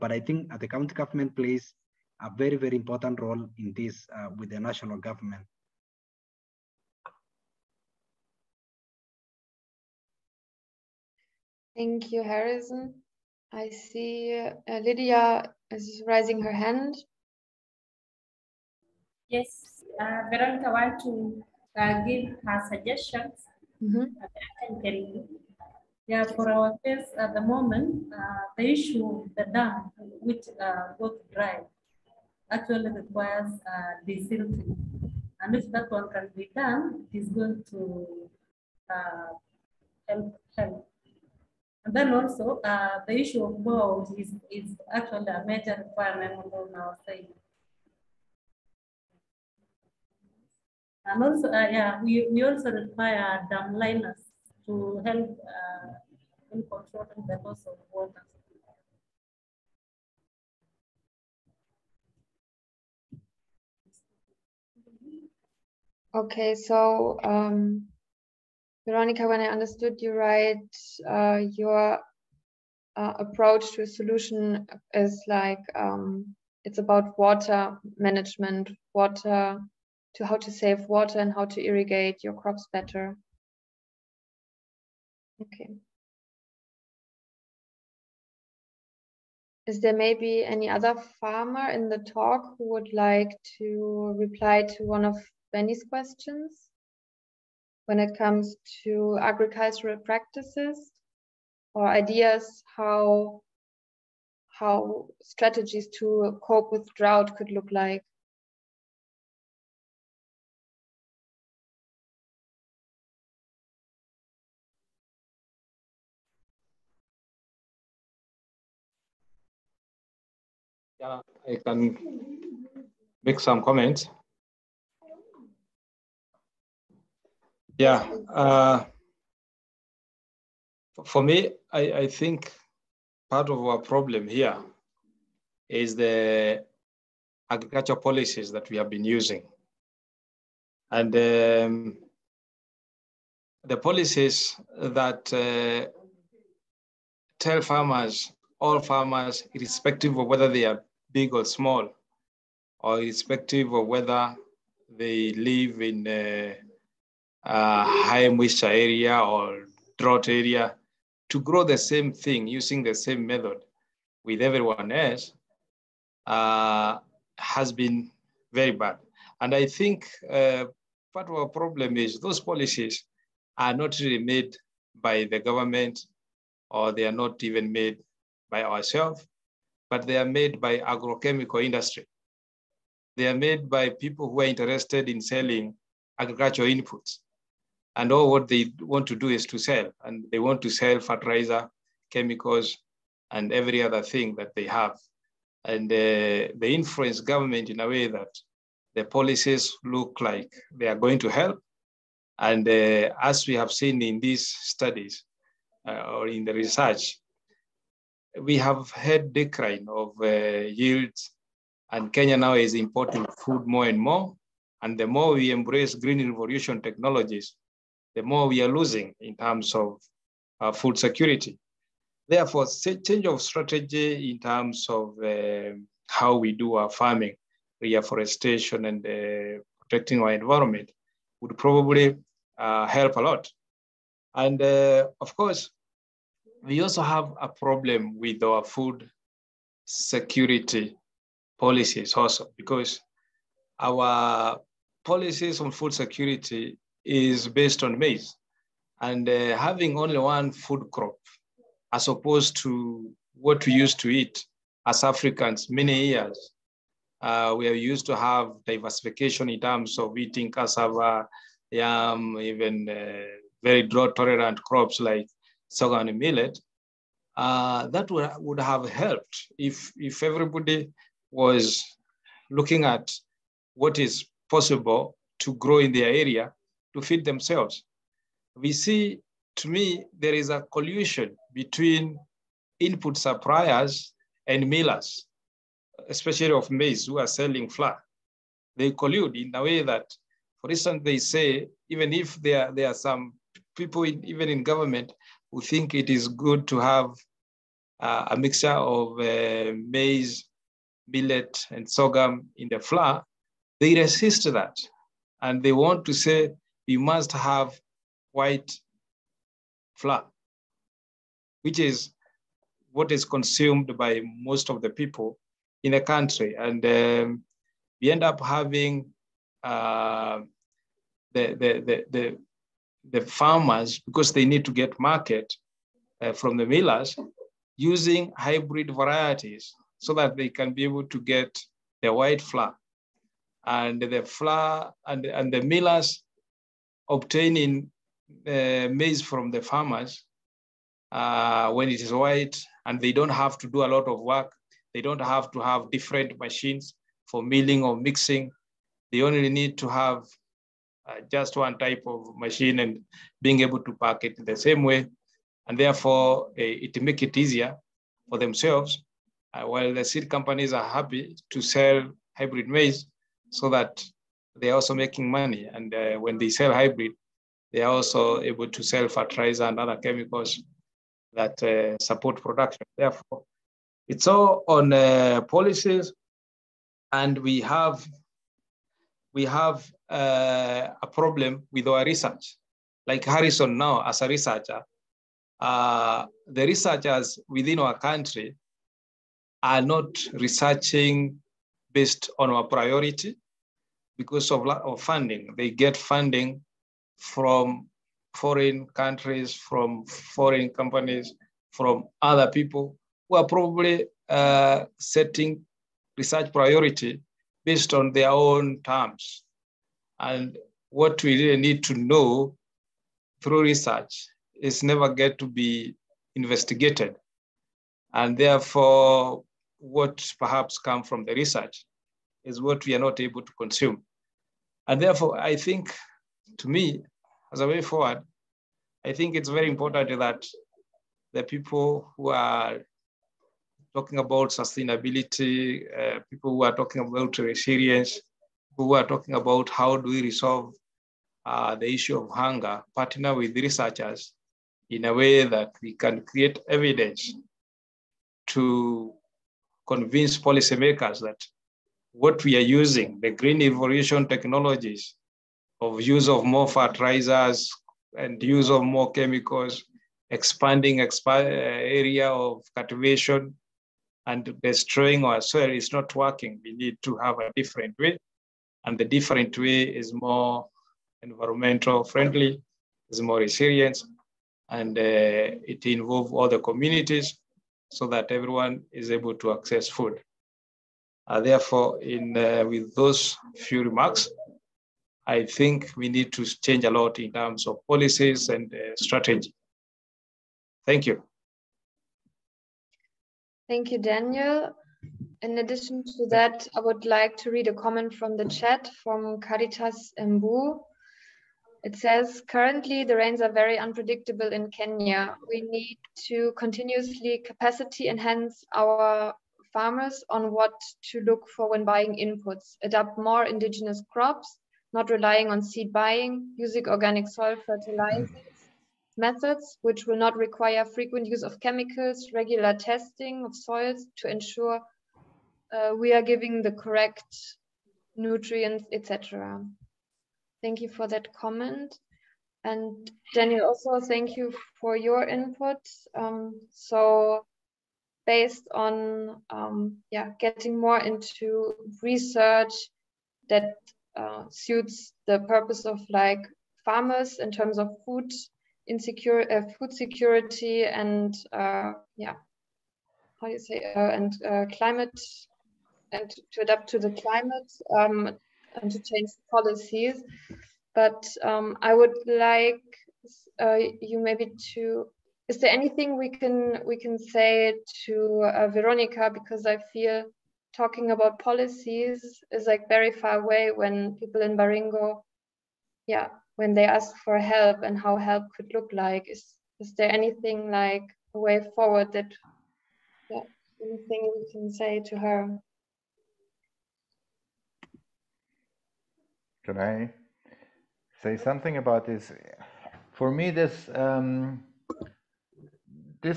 But I think the county government plays a very, very important role in this with the national government. Thank you, Harrison. I see Lydia is raising her hand. Yes, Veronica want to give her suggestions. For our case at the moment, the issue of the dam, which got dry, actually requires desilting. And if that one can be done, it is going to help. And then also the issue of boreholes is actually a major requirement on our side. And also, yeah, we also require dam liners to help in controlling the loss of water. Okay, so Veronica, when I understood you right, your approach to a solution is like it's about water management, water, to how to save water and how to irrigate your crops better. Okay. Is there maybe any other farmer in the talk who would like to reply to one of Benny's questions when it comes to agricultural practices or ideas how strategies to cope with drought could look like? Yeah, I can make some comments. Yeah, for me, I think part of our problem here is the agriculture policies that we have been using. And the policies that tell farmers, all farmers, irrespective of whether they are big or small, or irrespective of whether they live in a high moisture area or drought area, to grow the same thing using the same method with everyone else has been very bad. And I think part of our problem is those policies are not really made by the government, or they are not even made by ourselves, but they are made by agrochemical industry. They are made by people who are interested in selling agricultural inputs. And all what they want to do is to sell. And they want to sell fertilizer, chemicals, and every other thing that they have. And they influence government in a way that the policies look like they are going to help. And as we have seen in these studies or in the research, we have had decline of yields, and Kenya now is importing food more and more. And the more we embrace green revolution technologies, the more we are losing in terms of food security. Therefore, change of strategy in terms of how we do our farming, reforestation, and protecting our environment would probably help a lot. And of course, we also have a problem with our food security policies also, because our policies on food security is based on maize. And having only one food crop, as opposed to what we used to eat as Africans many years, we are used to have diversification in terms of eating cassava, yam, even very drought-tolerant crops like sorghum and millet. That would have helped if everybody was looking at what is possible to grow in their area to feed themselves. We see, to me, there is a collusion between input suppliers and millers, especially of maize, who are selling flour. They collude in a way that, for instance, they say, even if there are some people, even in government, who think it is good to have a mixture of maize, millet, and sorghum in the flour, they resist that. And they want to say, we must have white flour, which is what is consumed by most of the people in the country. And we end up having the farmers, because they need to get market from the millers, using hybrid varieties so that they can be able to get the white flour. And the flour and the millers obtaining maize from the farmers when it is white, and they don't have to do a lot of work. They don't have to have different machines for milling or mixing. They only need to have just one type of machine and being able to pack it the same way. And therefore, it makes it easier for themselves, while the seed companies are happy to sell hybrid maize so that they're also making money. And when they sell hybrid, they are also able to sell fertilizer and other chemicals that support production. Therefore, it's all on policies, and we have a problem with our research. Like Harrison now, as a researcher, the researchers within our country are not researching based on our priority because of lack of funding. They get funding from foreign countries, from foreign companies, from other people who are probably setting research priority based on their own terms. And what we really need to know through research is never get to be investigated. And therefore, what perhaps come from the research is what we are not able to consume. And therefore, I think, to me, as a way forward, I think it's very important that the people who are talking about sustainability, people who are talking about resilience, who are talking about how do we resolve the issue of hunger, partner with researchers in a way that we can create evidence to convince policymakers that what we are using, the green evolution technologies of use of more fertilizers and use of more chemicals, expanding area of cultivation and destroying our soil is not working. We need to have a different way. And the different way is more environmental friendly, is more resilient, and it involves all the communities so that everyone is able to access food. Therefore, with those few remarks, I think we need to change a lot in terms of policies and strategy. Thank you. Thank you, Daniel. In addition to that, I would like to read a comment from the chat from Caritas Mbu. It says, currently the rains are very unpredictable in Kenya. We need to continuously capacity enhance our farmers on what to look for when buying inputs, adopt more indigenous crops, not relying on seed buying, using organic soil fertilizers, methods which will not require frequent use of chemicals, regular testing of soils to ensure we are giving the correct nutrients, etc. Thank you for that comment. And Daniel, also thank you for your input. So based on getting more into research that suits the purpose of like farmers in terms of food security and climate, and to adapt to the climate and to change policies. But I would like you maybe to, is there anything we can say to Veronica, because I feel talking about policies is like very far away when people in Baringo, when they ask for help and how help could look like. Is there anything like a way forward that, anything we can say to her? Can I say something about this? For me, this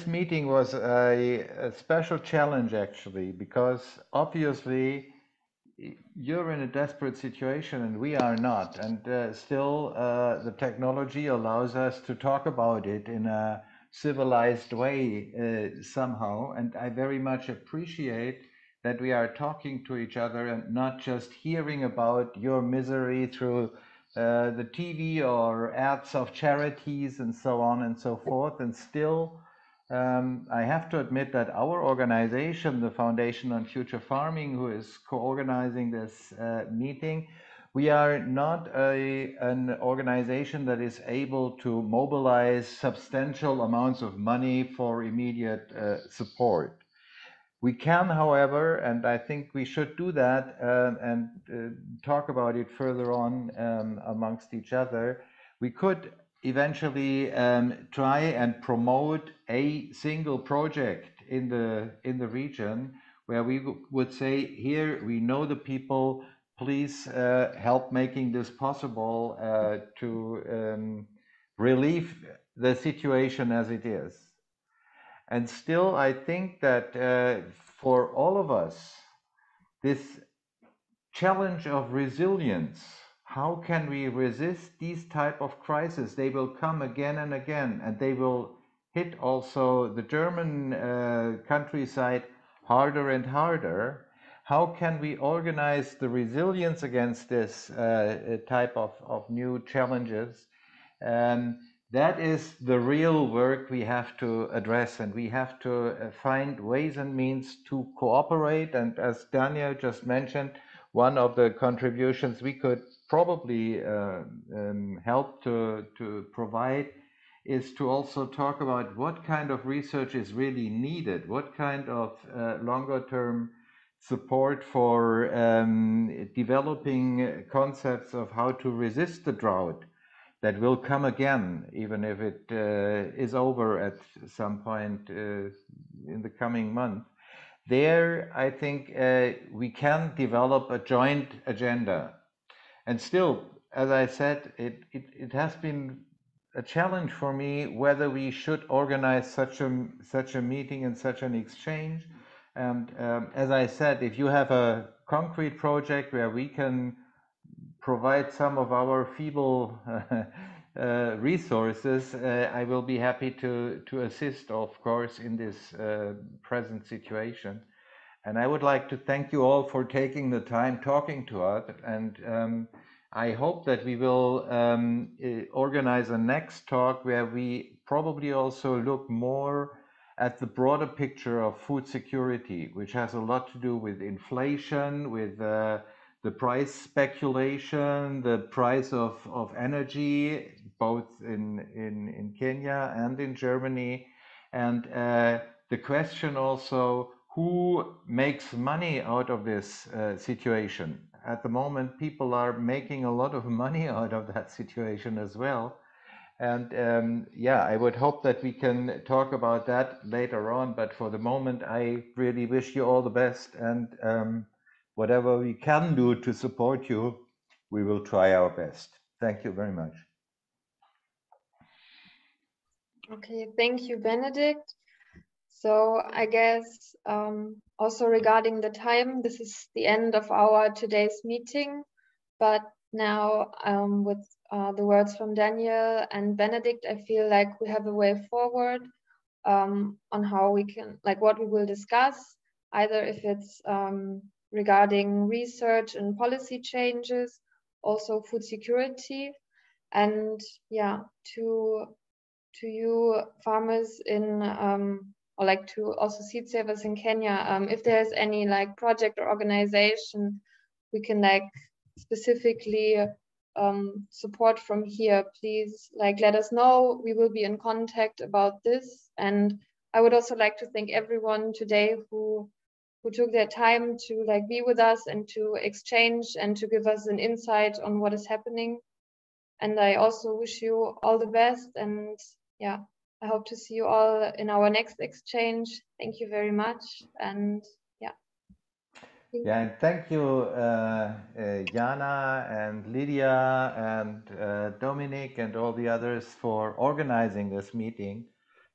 meeting was a special challenge, actually, because obviously you're in a desperate situation and we are not. And still, the technology allows us to talk about it in a civilized way somehow. And I very much appreciate that we are talking to each other and not just hearing about your misery through the TV or ads of charities and so on and so forth. And still, I have to admit that our organization, the Foundation on Future Farming, who is co-organizing this meeting, We are not an organization that is able to mobilize substantial amounts of money for immediate support. We can, however, and I think we should do that and talk about it further on amongst each other. We could eventually try and promote a single project in the region where we would say, here we know the people, please help making this possible to relieve the situation as it is. And still, I think that for all of us, this challenge of resilience, how can we resist these type of crises? They will come again and again, and they will hit also the German countryside harder and harder. How can we organize the resilience against this type of new challenges? That is the real work we have to address, and we have to find ways and means to cooperate. And as Daniel just mentioned, one of the contributions we could probably help to provide is to also talk about what kind of research is really needed, what kind of longer term support for developing concepts of how to resist the drought that will come again, even if it is over at some point in the coming month. There, I think we can develop a joint agenda. And still, as I said, it has been a challenge for me whether we should organize such a meeting and such an exchange. And as I said, if you have a concrete project where we can provide some of our feeble resources, I will be happy to assist, of course, in this present situation. And I would like to thank you all for taking the time talking to us. And I hope that we will organize a next talk where we probably also look more at the broader picture of food security, which has a lot to do with inflation, with the price speculation, the price of energy, both in Kenya and in Germany, and the question also, who makes money out of this situation? At the moment, people are making a lot of money out of that situation as well. And yeah, I would hope that we can talk about that later on, but for the moment, I really wish you all the best, and whatever we can do to support you, we will try our best. Thank you very much. Okay, thank you, Benedict. So I guess also regarding the time, this is the end of our today's meeting. But now with the words from Daniel and Benedict, I feel like we have a way forward on how we can, like what we will discuss, either if it's regarding research and policy changes, also food security. And yeah, to you farmers in or like to also seed savers in Kenya, if there's any like project or organization we can like specifically support from here, please like let us know. We will be in contact about this. And I would also like to thank everyone today who took their time to like be with us and to exchange and to give us an insight on what is happening. And I also wish you all the best, and yeah, I hope to see you all in our next exchange. Thank you very much. And yeah. Yeah, and thank you, Jana and Lydia and Dominic and all the others for organizing this meeting.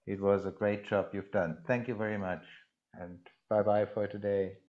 It was a great job you've done. Thank you very much, and bye-bye for today.